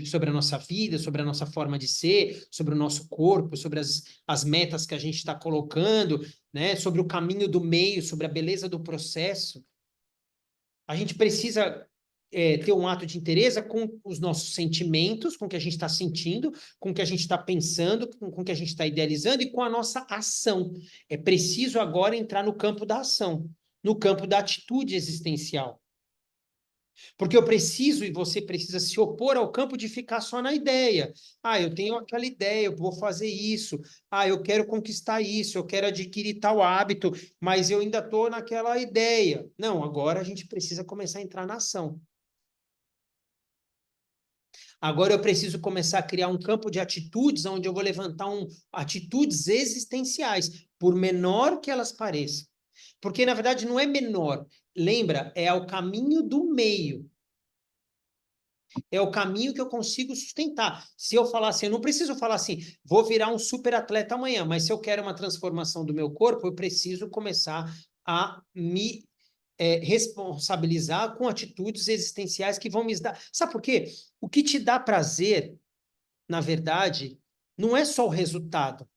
sobre a nossa vida, sobre a nossa forma de ser, sobre o nosso corpo, sobre as metas que a gente está colocando, né? Sobre o caminho do meio, sobre a beleza do processo. A gente precisa ter um ato de interesse com os nossos sentimentos, com o que a gente está sentindo, com o que a gente está pensando, com o que a gente está idealizando e com a nossa ação. É preciso agora entrar no campo da ação, no campo da atitude existencial. Porque eu preciso e você precisa se opor ao campo de ficar só na ideia. Ah, eu tenho aquela ideia, eu vou fazer isso. Ah, eu quero conquistar isso, eu quero adquirir tal hábito, mas eu ainda estou naquela ideia. Não, agora a gente precisa começar a entrar na ação. Agora eu preciso começar a criar um campo de atitudes onde eu vou levantar atitudes existenciais, por menor que elas pareçam. Porque, na verdade, não é menor. Lembra, é ao caminho do meio. É o caminho que eu consigo sustentar. Se eu falar assim, eu não preciso falar assim, vou virar um super atleta amanhã, mas se eu quero uma transformação do meu corpo, eu preciso começar a me responsabilizar com atitudes existenciais que vão me dar. Sabe por quê? O que te dá prazer, na verdade, não é só o resultado.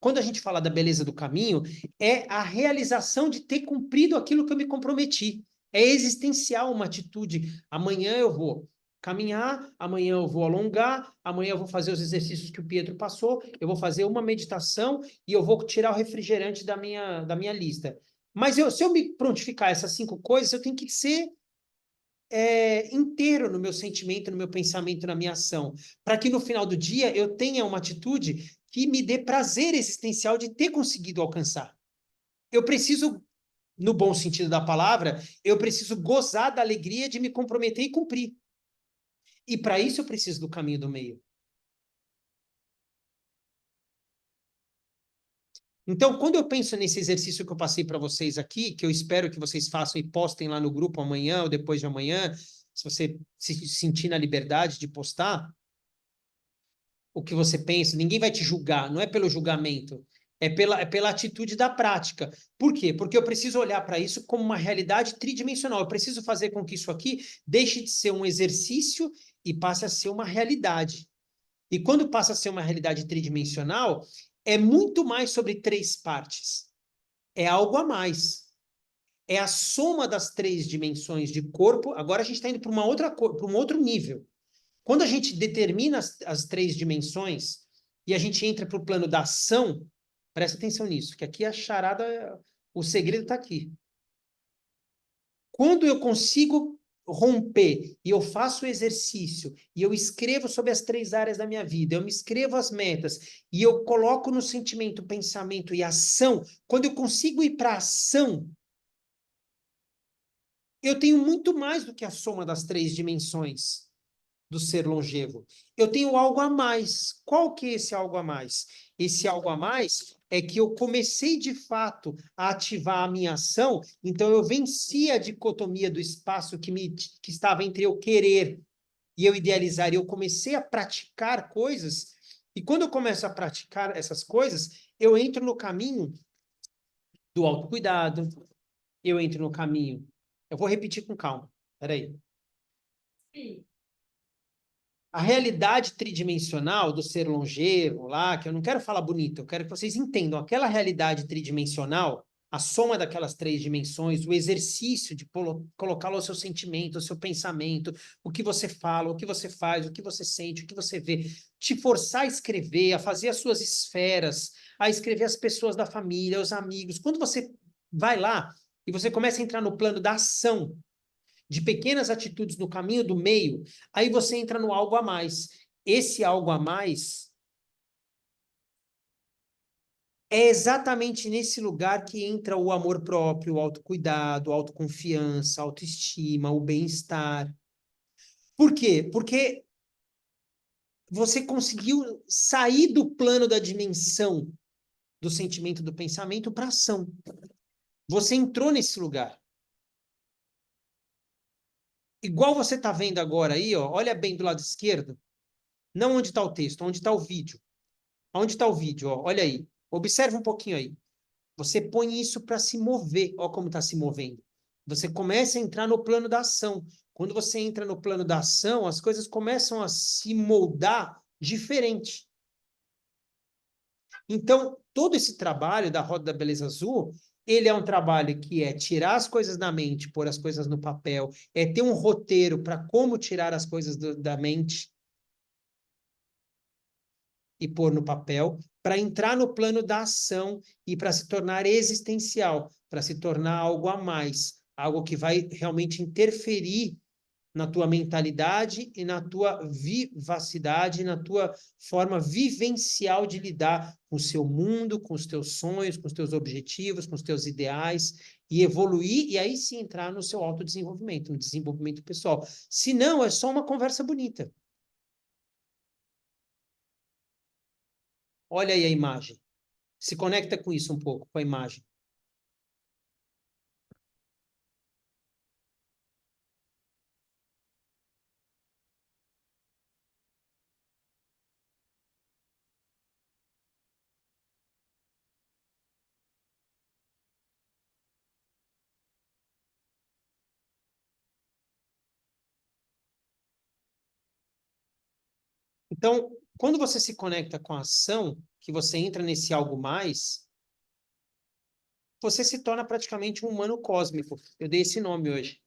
Quando a gente fala da beleza do caminho, é a realização de ter cumprido aquilo que eu me comprometi. É existencial uma atitude. Amanhã eu vou caminhar, amanhã eu vou alongar, amanhã eu vou fazer os exercícios que o Pietro passou, eu vou fazer uma meditação e eu vou tirar o refrigerante da minha lista. Mas se eu me prontificar essas 5 coisas, eu tenho que ser inteiro no meu sentimento, no meu pensamento, na minha ação, para que no final do dia eu tenha uma atitude que me dê prazer existencial de ter conseguido alcançar. Eu preciso, no bom sentido da palavra, eu preciso gozar da alegria de me comprometer e cumprir. E para isso eu preciso do caminho do meio. Então, quando eu penso nesse exercício que eu passei para vocês aqui, que eu espero que vocês façam e postem lá no grupo amanhã ou depois de amanhã, se você se sentir na liberdade de postar, o que você pensa, ninguém vai te julgar, não é pelo julgamento, é pela atitude da prática. Por quê? Porque eu preciso olhar para isso como uma realidade tridimensional. Eu preciso fazer com que isso aqui deixe de ser um exercício e passe a ser uma realidade. E quando passa a ser uma realidade tridimensional, é muito mais sobre 3 partes. É algo a mais. É a soma das 3 dimensões de corpo. Agora a gente está indo para um outro nível. Quando a gente determina as 3 dimensões e a gente entra para o plano da ação, presta atenção nisso, que aqui a charada, o segredo está aqui. Quando eu consigo romper e eu faço o exercício e eu escrevo sobre as 3 áreas da minha vida, eu me escrevo as metas e eu coloco no sentimento, pensamento e ação, quando eu consigo ir para a ação, eu tenho muito mais do que a soma das 3 dimensões do ser longevo. Eu tenho algo a mais. Qual que é esse algo a mais? Esse algo a mais é que eu comecei de fato a ativar a minha ação, então eu venci a dicotomia do espaço que estava entre eu querer e eu idealizar, e eu comecei a praticar coisas E quando eu começo a praticar essas coisas, eu entro no caminho do autocuidado, eu entro no caminho. Eu vou repetir com calma. Peraí. Sim. A realidade tridimensional do ser longevo lá, que eu não quero falar bonito, eu quero que vocês entendam. Aquela realidade tridimensional, a soma daquelas três dimensões, o exercício de colocar lá o seu sentimento, o seu pensamento, o que você fala, o que você faz, o que você sente, o que você vê, te forçar a escrever, a fazer as suas esferas, a escrever as pessoas da família, os amigos. Quando você vai lá e você começa a entrar no plano da ação, de pequenas atitudes no caminho do meio, aí você entra no algo a mais. Esse algo a mais é exatamente nesse lugar que entra o amor próprio, o autocuidado, a autoconfiança, a autoestima, o bem-estar. Por quê? Porque você conseguiu sair do plano da dimensão do sentimento do pensamento para ação. Você entrou nesse lugar. Igual você está vendo agora aí, ó, olha bem do lado esquerdo, não onde está o texto, onde está o vídeo. Onde está o vídeo? Ó? Olha aí. Observa um pouquinho aí. Você põe isso para se mover. Olha como está se movendo. Você começa a entrar no plano da ação. Quando você entra no plano da ação, as coisas começam a se moldar diferente. Então, todo esse trabalho da Roda da Beleza Azul, ele é um trabalho que é tirar as coisas da mente, pôr as coisas no papel, é ter um roteiro para como tirar as coisas da mente e pôr no papel, para entrar no plano da ação e para se tornar existencial, para se tornar algo a mais, algo que vai realmente interferir na tua mentalidade e na tua vivacidade, na tua forma vivencial de lidar com o seu mundo, com os teus sonhos, com os teus objetivos, com os teus ideais, e evoluir, e aí sim entrar no seu autodesenvolvimento, no desenvolvimento pessoal. Se não, é só uma conversa bonita. Olha aí a imagem. Se conecta com isso um pouco, com a imagem. Então, quando você se conecta com a ação, que você entra nesse algo mais, você se torna praticamente um humano cósmico. Eu dei esse nome hoje,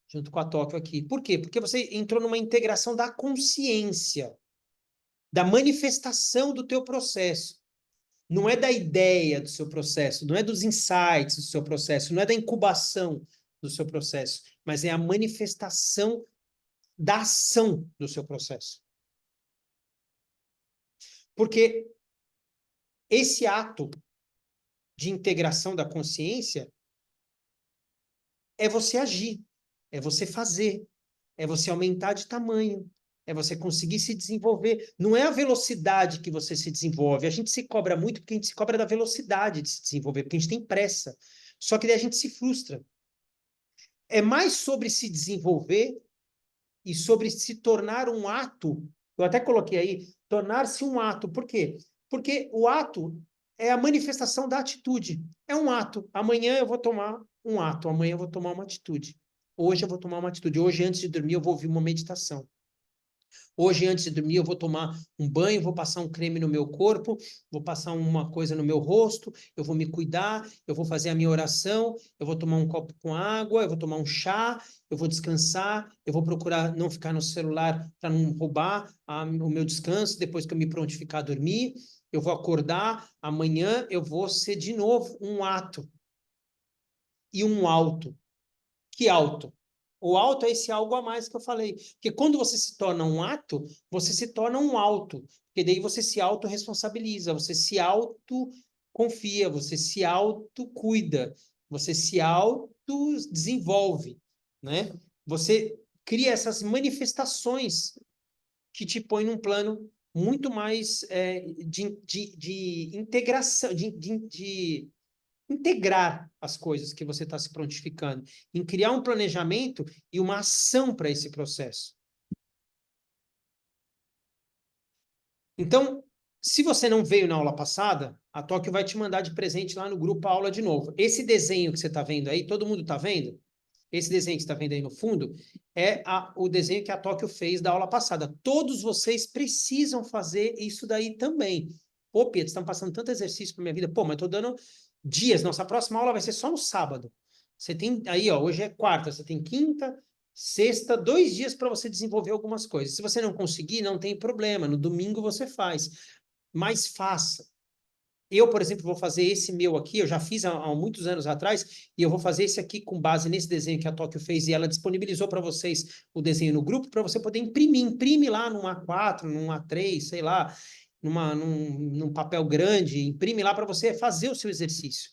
junto com a Tóquio aqui. Por quê? Porque você entrou numa integração da consciência, da manifestação do teu processo. Não é da ideia do seu processo, não é dos insights do seu processo, não é da incubação do seu processo, mas é a manifestação da ação do seu processo. Porque esse ato de integração da consciência é você agir, é você fazer, é você aumentar de tamanho, é você conseguir se desenvolver. Não é a velocidade que você se desenvolve. A gente se cobra muito porque a gente se cobra da velocidade de se desenvolver, porque a gente tem pressa. Só que daí a gente se frustra. É mais sobre se desenvolver e sobre se tornar um ato. Eu até coloquei aí, tornar-se um ato. Por quê? Porque o ato é a manifestação da atitude. É um ato. Amanhã eu vou tomar um ato, amanhã eu vou tomar uma atitude. Hoje eu vou tomar uma atitude. Hoje, antes de dormir, eu vou ouvir uma meditação. Hoje, antes de dormir, eu vou tomar um banho, vou passar um creme no meu corpo, vou passar uma coisa no meu rosto, eu vou me cuidar, eu vou fazer a minha oração, eu vou tomar um copo com água, eu vou tomar um chá, eu vou descansar, eu vou procurar não ficar no celular para não roubar o meu descanso depois que eu me prontificar a dormir. Eu vou acordar, amanhã eu vou ser de novo um ato e um alto. Que alto? O alto é esse algo a mais que eu falei. Porque quando você se torna um ato, você se torna um alto. Porque daí você se autorresponsabiliza, você se autoconfia, você se autocuida, você se autodesenvolve, né? Você cria essas manifestações que te põem num plano muito mais de integração, de integrar as coisas que você está se prontificando, em criar um planejamento e uma ação para esse processo. Então, se você não veio na aula passada, a Tóquio vai te mandar de presente lá no grupo a aula de novo. Esse desenho que você está vendo aí, todo mundo está vendo? Esse desenho que você está vendo aí no fundo é o desenho que a Tóquio fez da aula passada. Todos vocês precisam fazer isso daí também. Pô, Pedro, estão passando tanto exercício para minha vida. Pô, mas estou dando dias. Nossa próxima aula vai ser só no sábado. Você tem aí, ó, hoje é quarta, você tem quinta, sexta, 2 dias para você desenvolver algumas coisas. Se você não conseguir, não tem problema. No domingo você faz. Mas faça. Eu, por exemplo, vou fazer esse meu aqui, eu já fiz há muitos anos atrás, e eu vou fazer esse aqui com base nesse desenho que a Tóquio fez, e ela disponibilizou para vocês o desenho no grupo, para você poder imprimir. Imprime lá num A4, num A3, sei lá, num papel grande, imprime lá para você fazer o seu exercício.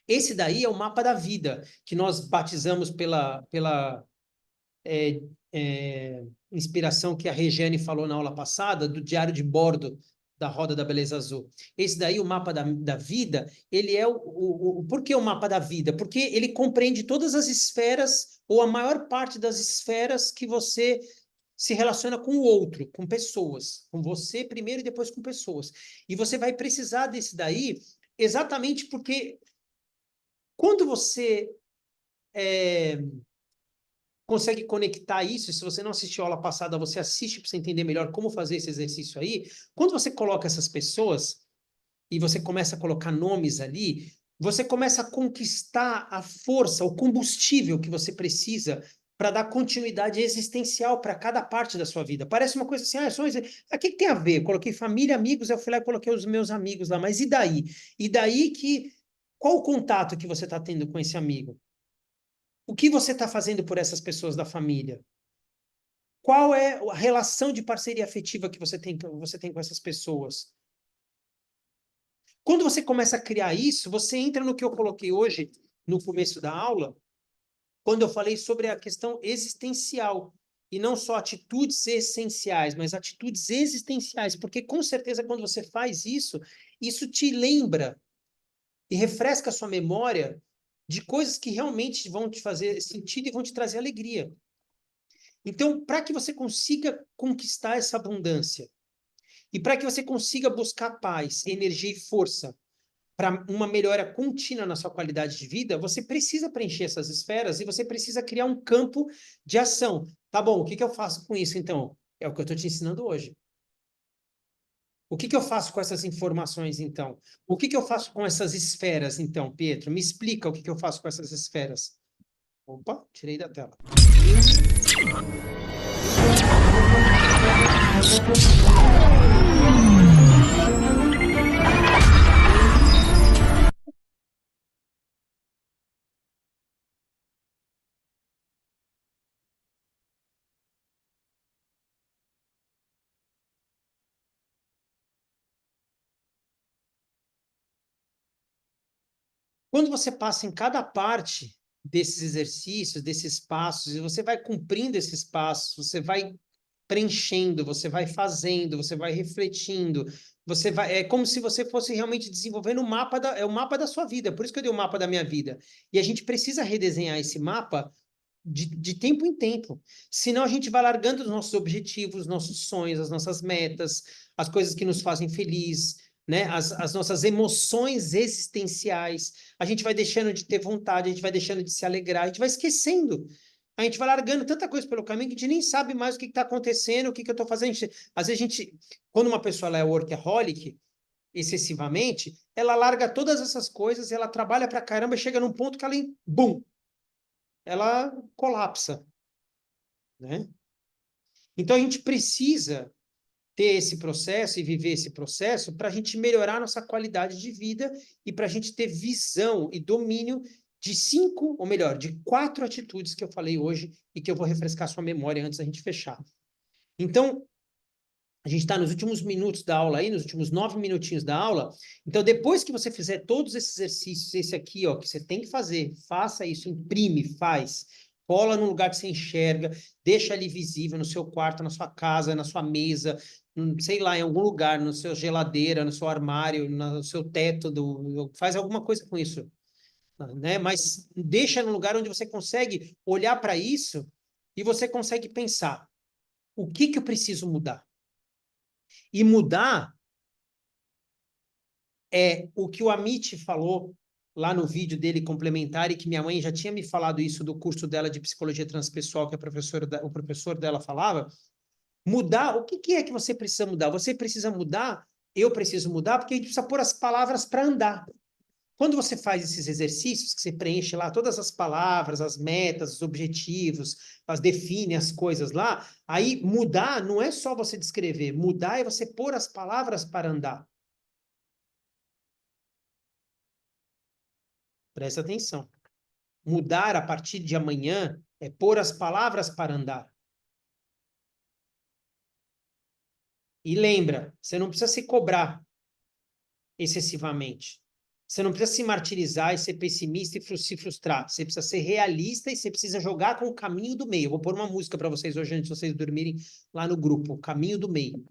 Esse daí é o mapa da vida, que nós batizamos pela é, inspiração que a Regiane falou na aula passada, do diário de bordo da Roda da Beleza Azul. Esse daí, o mapa da vida, ele é por que o mapa da vida? Porque ele compreende todas as esferas, ou a maior parte das esferas que você se relaciona com o outro, com pessoas, com você primeiro e depois com pessoas. E você vai precisar desse daí exatamente porque quando você consegue conectar isso, se você não assistiu a aula passada, você assiste para você entender melhor como fazer esse exercício aí. Quando você coloca essas pessoas e você começa a colocar nomes ali, você começa a conquistar a força, o combustível que você precisa para dar continuidade existencial para cada parte da sua vida. Parece uma coisa assim, o que tem a ver? Eu coloquei família, amigos, eu fui lá e coloquei os meus amigos lá, mas e daí? E daí que, qual o contato que você está tendo com esse amigo? O que você está fazendo por essas pessoas da família? Qual é a relação de parceria afetiva que você tem com essas pessoas? Quando você começa a criar isso, você entra no que eu coloquei hoje, no começo da aula, quando eu falei sobre a questão existencial. E não só atitudes essenciais, mas atitudes existenciais. Porque, com certeza, quando você faz isso, isso te lembra e refresca a sua memória de coisas que realmente vão te fazer sentido e vão te trazer alegria. Então, para que você consiga conquistar essa abundância e para que você consiga buscar paz, energia e força para uma melhora contínua na sua qualidade de vida, você precisa preencher essas esferas e você precisa criar um campo de ação. Tá bom, o que eu faço com isso então? É o que eu estou te ensinando hoje. O que eu faço com essas informações então? O que eu faço com essas esferas então, Pedro? Me explica o que eu faço com essas esferas. Opa, tirei da tela. Quando você passa em cada parte desses exercícios, desses passos, e você vai cumprindo esses passos, você vai preenchendo, você vai fazendo, você vai refletindo, você vai, é como se você fosse realmente desenvolvendo o mapa o mapa da sua vida. Por isso que eu dei o mapa da minha vida. E a gente precisa redesenhar esse mapa de tempo em tempo. Senão a gente vai largando os nossos objetivos, nossos sonhos, as nossas metas, as coisas que nos fazem feliz, né? As nossas emoções existenciais. A gente vai deixando de ter vontade, a gente vai deixando de se alegrar, a gente vai esquecendo. A gente vai largando tanta coisa pelo caminho que a gente nem sabe mais o que está acontecendo, o que eu estou fazendo. Às vezes a gente, quando uma pessoa ela é workaholic, excessivamente, ela larga todas essas coisas, ela trabalha pra caramba, chega num ponto que ela, bum, ela colapsa, né? Então a gente precisa ter esse processo e viver esse processo para a gente melhorar nossa qualidade de vida e para a gente ter visão e domínio de 5, ou melhor, de 4 atitudes que eu falei hoje e que eu vou refrescar sua memória antes da gente fechar. Então, a gente está nos últimos minutos da aula aí, nos últimos 9 minutinhos da aula. Então, depois que você fizer todos esses exercícios, esse aqui, ó, que você tem que fazer, faça isso, imprime, faz. Cola num lugar que você enxerga, deixa ali visível no seu quarto, na sua casa, na sua mesa, sei lá, em algum lugar, na sua geladeira, no seu armário, no seu teto, faz alguma coisa com isso, né? Mas deixa num lugar onde você consegue olhar para isso e você consegue pensar, o que eu preciso mudar? E mudar é o que o Amit falou lá no vídeo dele complementar e que minha mãe já tinha me falado isso do curso dela de psicologia transpessoal que o professor dela falava. Mudar, o que, que é que você precisa mudar? Você precisa mudar, eu preciso mudar, porque a gente precisa pôr as palavras para andar. Quando você faz esses exercícios, que você preenche lá todas as palavras, as metas, os objetivos, define as coisas lá, aí mudar não é só você descrever, mudar é você pôr as palavras para andar. Presta atenção. Mudar a partir de amanhã é pôr as palavras para andar. E lembra, você não precisa se cobrar excessivamente. Você não precisa se martirizar e ser pessimista e se frustrar. Você precisa ser realista e você precisa jogar com o caminho do meio. Eu vou pôr uma música para vocês hoje, antes de vocês dormirem lá no grupo. O caminho do meio.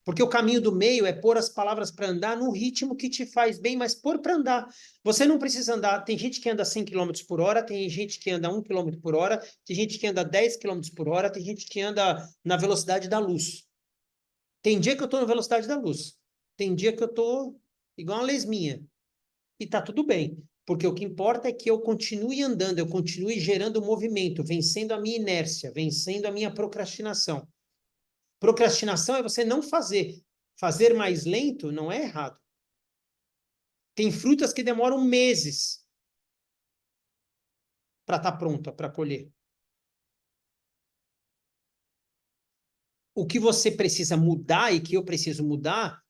Porque o caminho do meio é pôr as palavras para andar no ritmo que te faz bem, mas pôr para andar. Você não precisa andar. Tem gente que anda 100 km por hora, tem gente que anda 1 km por hora, tem gente que anda 10 km por hora, tem gente que anda na velocidade da luz. Tem dia que eu estou na velocidade da luz. Tem dia que eu estou igual uma lesminha. E tá tudo bem. Porque o que importa é que eu continue andando, eu continue gerando movimento, vencendo a minha inércia, vencendo a minha procrastinação. Procrastinação é você não fazer. Fazer mais lento não é errado. Tem frutas que demoram meses para estar pronta, para colher. O que você precisa mudar e que eu preciso mudar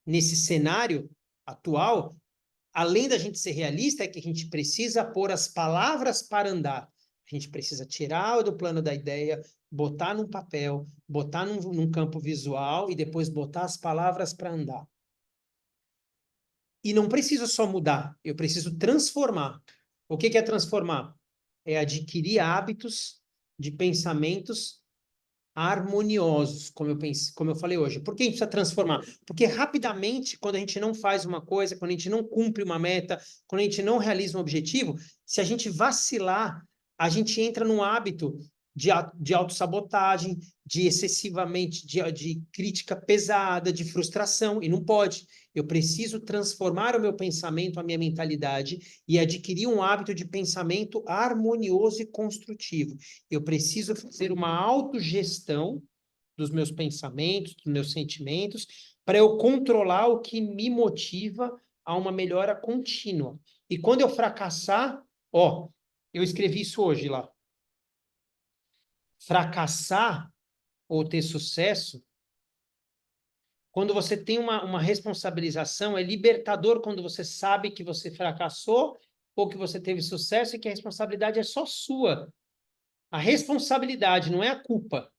nesse cenário atual, além da gente ser realista, é que a gente precisa pôr as palavras para andar. A gente precisa tirar do plano da ideia, botar num papel, botar num campo visual e depois botar as palavras para andar. E não preciso só mudar, eu preciso transformar. O que é transformar? É adquirir hábitos de pensamentos harmoniosos, como eu falei hoje. Por que a gente precisa transformar? Porque rapidamente, quando a gente não faz uma coisa, quando a gente não cumpre uma meta, quando a gente não realiza um objetivo, se a gente vacilar, a gente entra num hábito de autossabotagem, de excessivamente, de crítica pesada, de frustração, e não pode. Eu preciso transformar o meu pensamento, a minha mentalidade, e adquirir um hábito de pensamento harmonioso e construtivo. Eu preciso fazer uma autogestão dos meus pensamentos, dos meus sentimentos, para eu controlar o que me motiva a uma melhora contínua. E quando eu fracassar, ó, eu escrevi isso hoje lá. Fracassar ou ter sucesso, quando você tem uma responsabilização, é libertador quando você sabe que você fracassou ou que você teve sucesso e que a responsabilidade é só sua. A responsabilidade não é a culpa.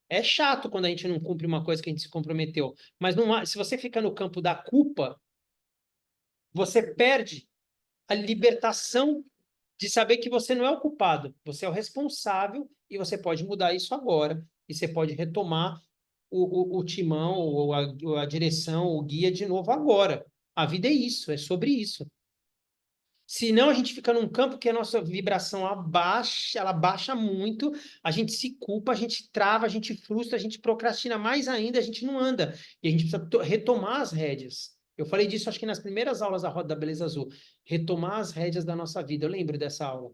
É chato quando a gente não cumpre uma coisa que a gente se comprometeu. Mas se você fica no campo da culpa, você perde a libertação de saber que você não é o culpado, você é o responsável e você pode mudar isso agora. E você pode retomar o timão, ou a direção, o guia de novo agora. A vida é isso, é sobre isso. Senão a gente fica num campo que a nossa vibração abaixa, ela baixa muito, a gente se culpa, a gente trava, a gente frustra, a gente procrastina mais ainda, a gente não anda. E a gente precisa retomar as rédeas. Eu falei disso, acho que nas primeiras aulas da Roda da Beleza Azul. Retomar as rédeas da nossa vida. Eu lembro dessa aula.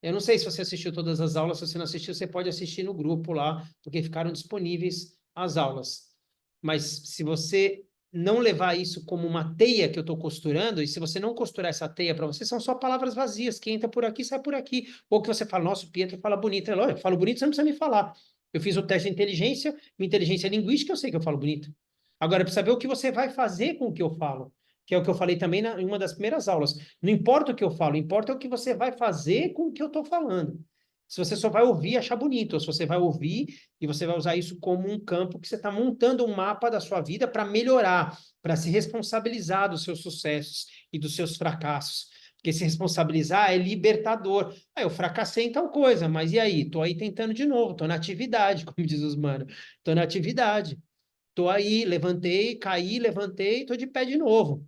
Eu não sei se você assistiu todas as aulas, se você não assistiu, você pode assistir no grupo lá, porque ficaram disponíveis as aulas. Mas se você não levar isso como uma teia que eu estou costurando, e se você não costurar essa teia para você, são só palavras vazias, que entra por aqui, sai por aqui. Ou que você fala, nossa, o Pietro fala bonito. Olha, eu falo bonito, você não precisa me falar. Eu fiz o teste de inteligência, minha inteligência linguística, eu sei que eu falo bonito. Agora, precisa ver o que você vai fazer com o que eu falo, que é o que eu falei também em uma das primeiras aulas. Não importa o que eu falo, importa o que você vai fazer com o que eu estou falando. Se você só vai ouvir e achar bonito, ou se você vai ouvir e você vai usar isso como um campo que você está montando um mapa da sua vida para melhorar, para se responsabilizar dos seus sucessos e dos seus fracassos. Porque se responsabilizar é libertador. Ah, eu fracassei em tal coisa, mas e aí? Estou aí tentando de novo, estou na atividade, como diz os mano. Estou na atividade. Estou aí, levantei, caí, levantei, estou de pé de novo.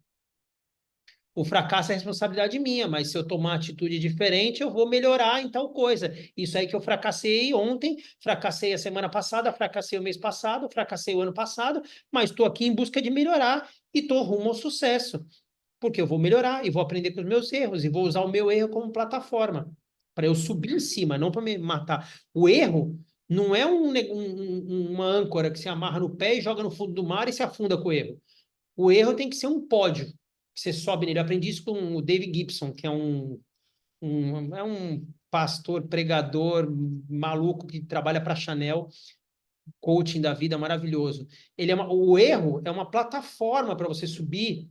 O fracasso é responsabilidade minha, mas se eu tomar atitude diferente, eu vou melhorar em tal coisa. Isso aí que eu fracassei ontem, fracassei a semana passada, fracassei o mês passado, fracassei o ano passado, mas estou aqui em busca de melhorar e estou rumo ao sucesso. Porque eu vou melhorar e vou aprender com os meus erros e vou usar o meu erro como plataforma para eu subir em cima, não para me matar. O erro não é uma âncora que se amarra no pé e joga no fundo do mar e se afunda com o erro. O erro tem que ser um pódio, que você sobe nele. Eu aprendi isso com o David Gibson, que é um pastor, pregador, maluco que trabalha para Chanel, coaching da vida maravilhoso. O erro é uma plataforma para você subir.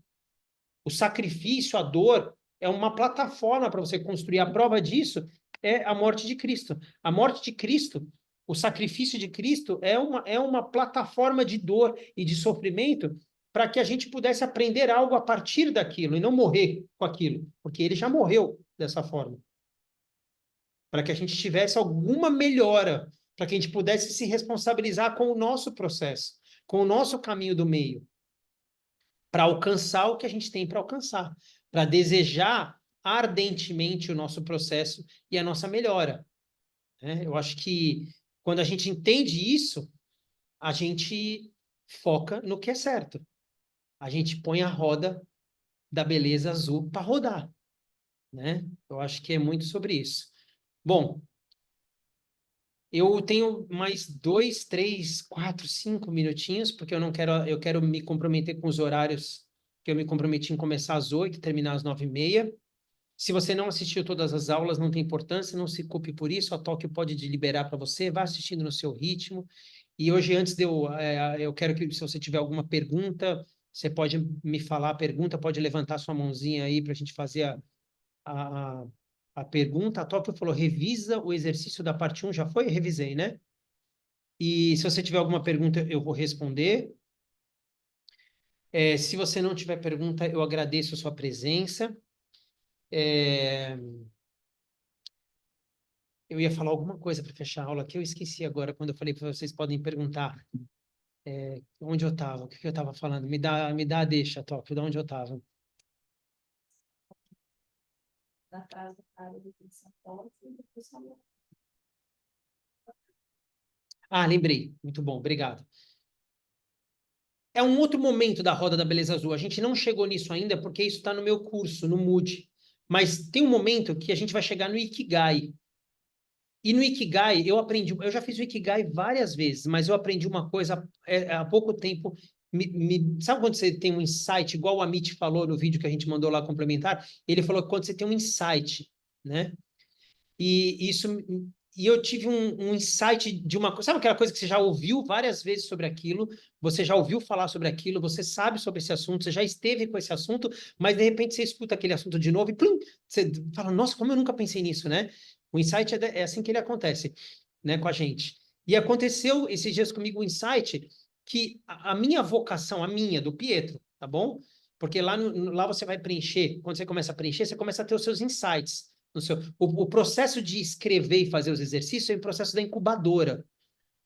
O sacrifício, a dor, é uma plataforma para você construir. A prova disso é a morte de Cristo. A morte de Cristo, o sacrifício de Cristo é uma plataforma de dor e de sofrimento para que a gente pudesse aprender algo a partir daquilo e não morrer com aquilo, porque ele já morreu dessa forma. Para que a gente tivesse alguma melhora, para que a gente pudesse se responsabilizar com o nosso processo, com o nosso caminho do meio para alcançar o que a gente tem para alcançar, para desejar ardentemente o nosso processo e a nossa melhora. Né? Eu acho que quando a gente entende isso, a gente foca no que é certo. A gente põe a roda da beleza azul para rodar. Né? Eu acho que é muito sobre isso. Bom, eu tenho mais 2, 3, 4, 5 minutinhos, porque eu quero me comprometer com os horários que eu me comprometi em começar às 8 e terminar às 9h30. Se você não assistiu todas as aulas, não tem importância, não se culpe por isso, a Tóquio pode liberar para você, vá assistindo no seu ritmo. E hoje, antes de eu quero que, se você tiver alguma pergunta, você pode me falar a pergunta, pode levantar sua mãozinha aí para a gente fazer a, a pergunta. A Tóquio falou, revisa o exercício da parte 1, já foi? Revisei, né? E se você tiver alguma pergunta, eu vou responder. Se você não tiver pergunta, eu agradeço a sua presença. Eu ia falar alguma coisa para fechar a aula que eu esqueci agora, quando eu falei para vocês podem perguntar onde eu estava, o que eu estava falando. Me dá a deixa, Tóquio, de onde eu estava. Da casa para de São Paulo e depois falou. Ah, lembrei. Muito bom, obrigado. É um outro momento da Roda da Beleza Azul. A gente não chegou nisso ainda porque isso está no meu curso, no Mood. Mas tem um momento que a gente vai chegar no Ikigai. E no Ikigai, eu já fiz o Ikigai várias vezes, mas eu aprendi uma coisa há pouco tempo. Sabe quando você tem um insight, igual o Amit falou no vídeo que a gente mandou lá complementar? Ele falou que quando você tem um insight, né? E isso, e eu tive um insight de uma coisa, sabe aquela coisa que você já ouviu várias vezes sobre aquilo, você já ouviu falar sobre aquilo, você sabe sobre esse assunto, você já esteve com esse assunto, mas de repente você escuta aquele assunto de novo e plum, você fala, nossa, como eu nunca pensei nisso, né? O insight é assim que ele acontece, né, com a gente. E aconteceu esses dias comigo um insight que a minha vocação, a minha, do Pietro, tá bom? Porque lá você vai preencher, quando você começa a preencher, você começa a ter os seus insights. O processo de escrever e fazer os exercícios é o processo da incubadora.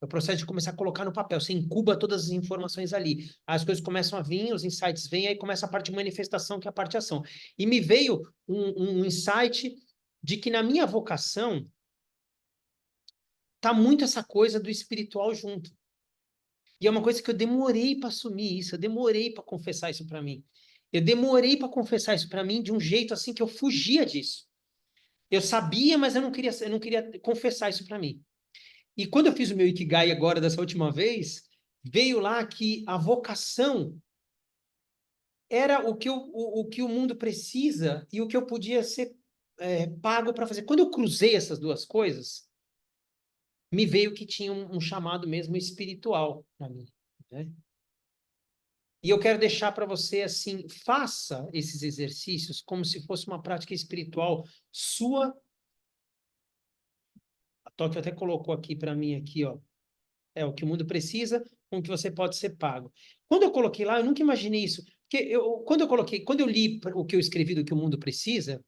É o processo de começar a colocar no papel. Você incuba todas as informações ali. As coisas começam a vir, os insights vêm, aí começa a parte de manifestação, que é a parte de ação. E me veio um insight de que na minha vocação tá muito essa coisa do espiritual junto. E é uma coisa que eu demorei para assumir isso, eu demorei para confessar isso para mim. Eu demorei para confessar isso para mim de um jeito assim que eu fugia disso. Eu sabia, mas eu não queria confessar isso para mim. E quando eu fiz o meu Ikigai agora, dessa última vez, veio lá que a vocação era o que o mundo precisa e o que eu podia ser pago para fazer. Quando eu cruzei essas duas coisas, me veio que tinha um chamado mesmo espiritual para mim, né? E eu quero deixar para você assim, faça esses exercícios como se fosse uma prática espiritual sua. A Tóquio até colocou aqui para mim aqui, ó. É o que o mundo precisa, com o que você pode ser pago. Quando eu coloquei lá, eu nunca imaginei isso. Porque quando eu li o que eu escrevi do que o mundo precisa,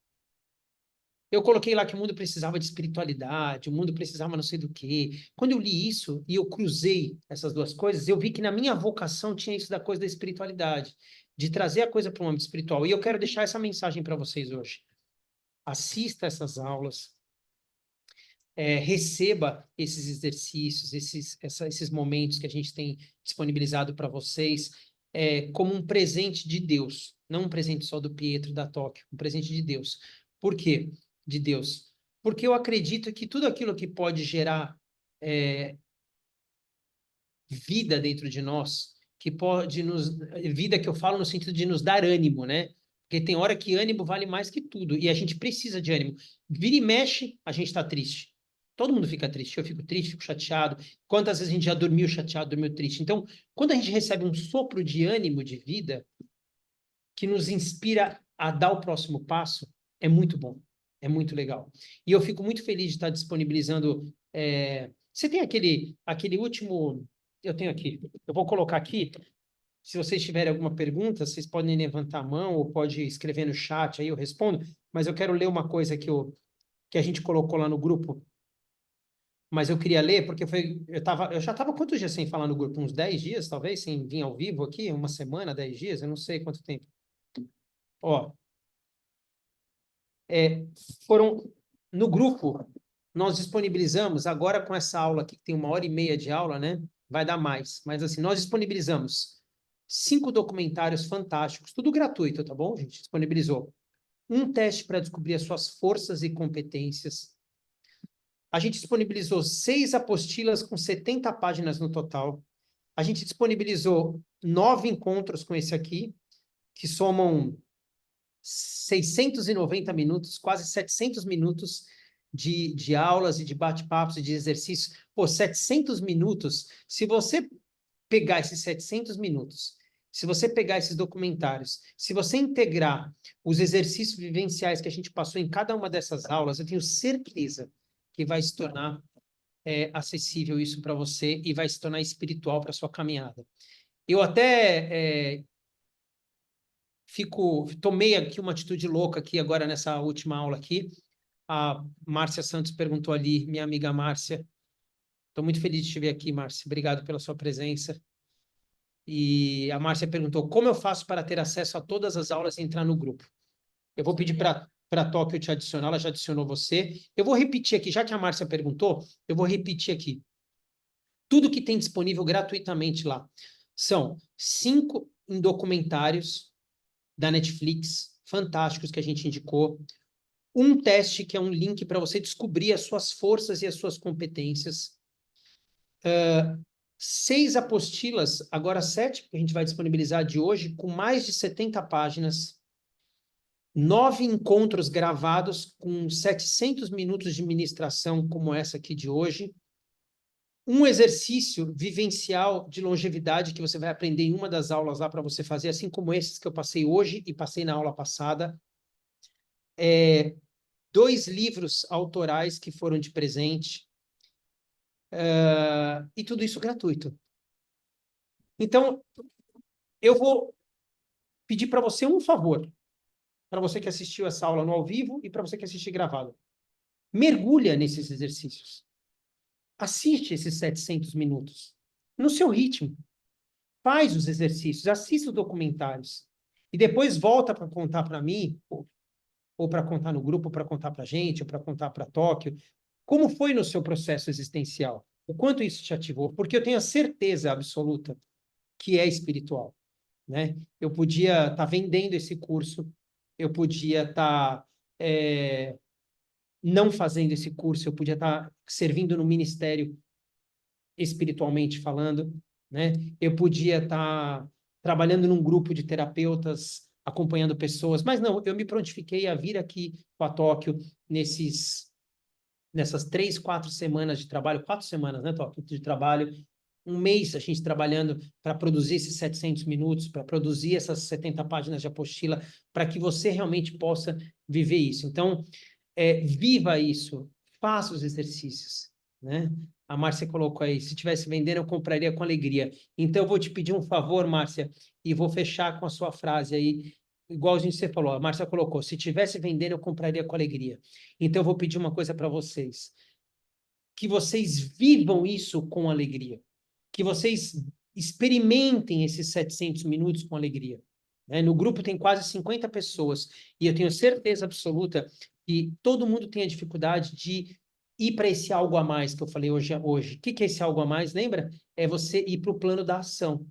eu coloquei lá que o mundo precisava de espiritualidade, o mundo precisava não sei do quê. Quando eu li isso e eu cruzei essas duas coisas, eu vi que na minha vocação tinha isso da coisa da espiritualidade. de trazer a coisa para um âmbito espiritual. E eu quero deixar essa mensagem para vocês hoje. Assista essas aulas, receba esses exercícios, esses momentos que a gente tem disponibilizado para vocês, como um presente de Deus, não um presente só do Pietro, da Tóquio, um presente de Deus. Por quê? De Deus. Porque eu acredito que tudo aquilo que pode gerar vida dentro de nós, que pode nos... Vida que eu falo no sentido de nos dar ânimo, né? Porque tem hora que ânimo vale mais que tudo, e a gente precisa de ânimo. Vira e mexe, a gente está triste. Todo mundo fica triste. Eu fico triste, fico chateado. Quantas vezes a gente já dormiu chateado, dormiu triste? Então, quando a gente recebe um sopro de ânimo de vida, que nos inspira a dar o próximo passo, é muito bom. É muito legal. E eu fico muito feliz de estar disponibilizando. Você tem aquele último. Eu tenho aqui. Eu vou colocar aqui. Se vocês tiverem alguma pergunta, vocês podem levantar a mão ou pode escrever no chat, aí eu respondo. Mas eu quero ler uma coisa que a gente colocou lá no grupo. Mas eu queria ler, porque eu já estava quantos dias sem falar no grupo? Uns 10 dias, talvez, sem vir ao vivo aqui? Uma semana, 10 dias? Eu não sei quanto tempo. Ó, foram no grupo, nós disponibilizamos, agora com essa aula aqui, que tem 1h30 de aula, né? Vai dar mais. Mas assim, nós disponibilizamos 5 documentários fantásticos, tudo gratuito, tá bom, gente? Disponibilizou. Um teste para descobrir as suas forças e competências. A gente disponibilizou 6 apostilas com 70 páginas no total. A gente disponibilizou 9 encontros com esse aqui, que somam 690 minutos, quase 700 minutos de aulas e de bate-papos e de exercícios. Pô, 700 minutos, se você pegar esses 700 minutos, se você pegar esses documentários, se você integrar os exercícios vivenciais que a gente passou em cada uma dessas aulas, eu tenho certeza que vai se tornar acessível isso para você e vai se tornar espiritual para a sua caminhada. Eu até tomei aqui uma atitude louca aqui agora nessa última aula aqui. A Márcia Santos perguntou ali, minha amiga Márcia. Estou muito feliz de te ver aqui, Márcia. Obrigado pela sua presença. E a Márcia perguntou, como eu faço para ter acesso a todas as aulas e entrar no grupo? Eu vou pedir para a Tóquio te adicionar, ela já adicionou você. Eu vou repetir aqui, já que a Márcia perguntou, eu vou repetir aqui. Tudo que tem disponível gratuitamente lá. São 5 documentários da Netflix, fantásticos, que a gente indicou. Um teste, que é um link para você descobrir as suas forças e as suas competências. 6 apostilas, agora 7, que a gente vai disponibilizar de hoje, com mais de 70 páginas. 9 encontros gravados com 700 minutos de ministração, como essa aqui de hoje. Um exercício vivencial de longevidade que você vai aprender em uma das aulas lá para você fazer, assim como esses que eu passei hoje e passei na aula passada. 2 livros autorais que foram de presente. E tudo isso gratuito. Então, eu vou pedir para você um favor, para você que assistiu essa aula no ao vivo e para você que assistiu gravado. Mergulha nesses exercícios. Assiste esses 700 minutos, no seu ritmo. Faz os exercícios, assista os documentários. E depois volta para contar para mim, ou para contar no grupo, para contar para a gente, ou para contar para Tóquio, como foi no seu processo existencial? O quanto isso te ativou? Porque eu tenho a certeza absoluta que é espiritual, né? Eu podia estar vendendo esse curso, eu podia estar não fazendo esse curso, eu podia estar servindo no ministério espiritualmente falando, né? Eu podia estar trabalhando num grupo de terapeutas, acompanhando pessoas, mas não, eu me prontifiquei a vir aqui para Tóquio nessas 3, 4 semanas de trabalho, 4 semanas, né, Tóquio, de trabalho, um mês a gente trabalhando para produzir esses 700 minutos, para produzir essas 70 páginas de apostila, para que você realmente possa viver isso. Então, viva isso, faça os exercícios, né? A Márcia colocou aí, se tivesse vendendo, eu compraria com alegria. Então, eu vou te pedir um favor, Márcia, e vou fechar com a sua frase aí, igualzinho você falou. A Márcia colocou, se tivesse vendendo, eu compraria com alegria. Então, eu vou pedir uma coisa para vocês, que vocês vivam isso com alegria, que vocês experimentem esses 700 minutos com alegria. né? No grupo tem quase 50 pessoas, e eu tenho certeza absoluta que todo mundo tem a dificuldade de ir para esse algo a mais que eu falei hoje. O que é esse algo a mais? Lembra? É você ir para o plano da ação.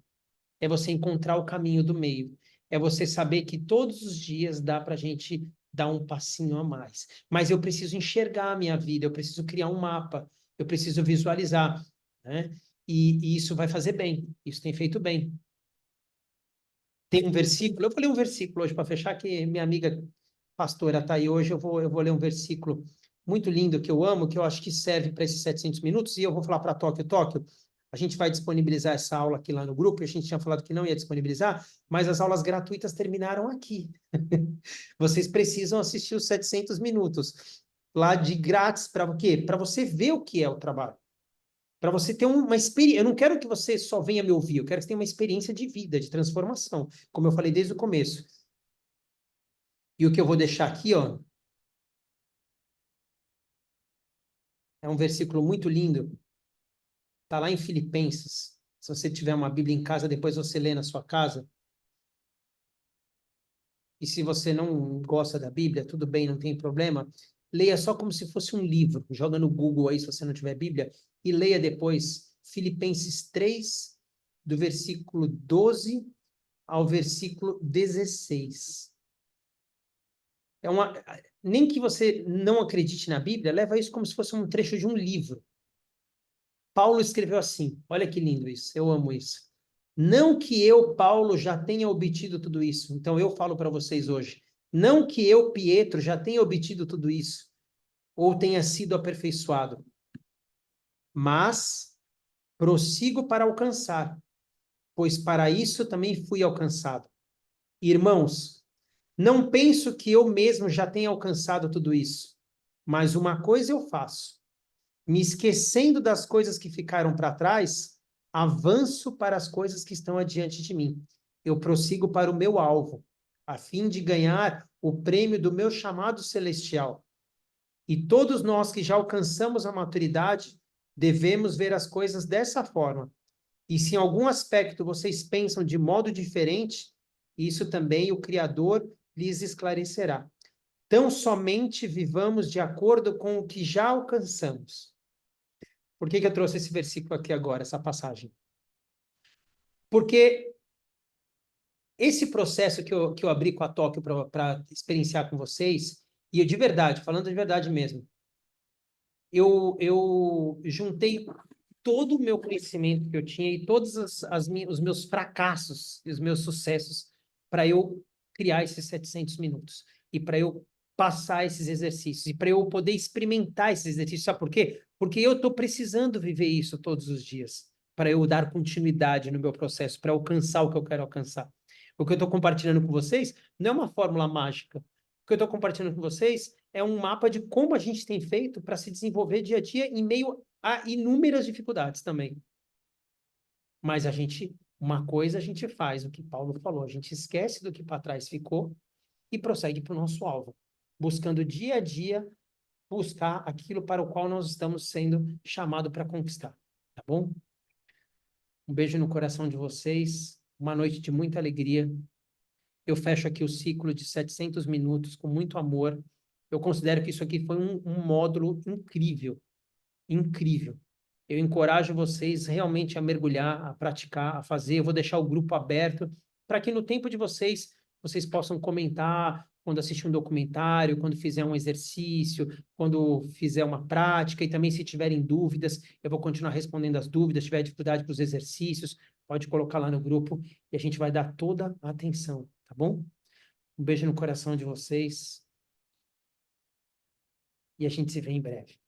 É você encontrar o caminho do meio. É você saber que todos os dias dá para a gente dar um passinho a mais. Mas eu preciso enxergar a minha vida, eu preciso criar um mapa, eu preciso visualizar, né? E isso vai fazer bem, isso tem feito bem. Tem um versículo, eu vou ler um versículo hoje para fechar, que minha amiga pastora está aí hoje, eu vou ler um versículo muito lindo que eu amo, que eu acho que serve para esses 700 minutos, e eu vou falar para Tóquio, a gente vai disponibilizar essa aula aqui lá no grupo, a gente tinha falado que não ia disponibilizar, mas as aulas gratuitas terminaram aqui. Vocês precisam assistir os 700 minutos lá de grátis, para o quê? Para você ver o que é o trabalho. Para você ter uma experiência. Eu não quero que você só venha me ouvir, eu quero que você tenha uma experiência de vida, de transformação, como eu falei desde o começo. E o que eu vou deixar aqui, ó, é um versículo muito lindo. Está lá em Filipenses. Se você tiver uma Bíblia em casa, depois você lê na sua casa. E se você não gosta da Bíblia, tudo bem, não tem problema. Leia só como se fosse um livro. Joga no Google aí, se você não tiver Bíblia, e leia depois Filipenses 3, do versículo 12 ao versículo 16. Nem que você não acredite na Bíblia, leva isso como se fosse um trecho de um livro. Paulo escreveu assim, olha que lindo isso, eu amo isso. Não que eu, Paulo, já tenha obtido tudo isso. Então eu falo para vocês hoje. Não que eu, Pietro, já tenha obtido tudo isso, ou tenha sido aperfeiçoado, mas prossigo para alcançar, pois para isso também fui alcançado. Irmãos, não penso que eu mesmo já tenha alcançado tudo isso, mas uma coisa eu faço, me esquecendo das coisas que ficaram para trás, avanço para as coisas que estão adiante de mim. Eu prossigo para o meu alvo, a fim de ganhar o prêmio do meu chamado celestial. E todos nós que já alcançamos a maturidade, devemos ver as coisas dessa forma. E se em algum aspecto vocês pensam de modo diferente, isso também o Criador lhes esclarecerá. Tão somente vivamos de acordo com o que já alcançamos. Por que eu trouxe esse versículo aqui agora, essa passagem? Porque esse processo que eu abri com a Tóquio para experienciar com vocês, e eu de verdade, falando de verdade mesmo, eu juntei todo o meu conhecimento que eu tinha e todos os meus fracassos e os meus sucessos para eu criar esses 700 minutos e para eu passar esses exercícios e para eu poder experimentar esses exercícios. Sabe por quê? Porque eu estou precisando viver isso todos os dias para eu dar continuidade no meu processo, para alcançar o que eu quero alcançar. O que eu estou compartilhando com vocês não é uma fórmula mágica. O que eu estou compartilhando com vocês é um mapa de como a gente tem feito para se desenvolver dia a dia em meio a inúmeras dificuldades também. Mas uma coisa a gente faz, o que Paulo falou, a gente esquece do que para trás ficou e prossegue para o nosso alvo, buscando dia a dia buscar aquilo para o qual nós estamos sendo chamados para conquistar, tá bom? Um beijo no coração de vocês, uma noite de muita alegria. Eu fecho aqui o ciclo de 700 minutos com muito amor. Eu considero que isso aqui foi um módulo incrível, incrível. Eu encorajo vocês realmente a mergulhar, a praticar, a fazer. Eu vou deixar o grupo aberto para que no tempo de vocês possam comentar quando assistir um documentário, quando fizer um exercício, quando fizer uma prática, e também se tiverem dúvidas, eu vou continuar respondendo as dúvidas. Se tiver dificuldade para os exercícios, pode colocar lá no grupo e a gente vai dar toda a atenção, tá bom? Um beijo no coração de vocês e a gente se vê em breve.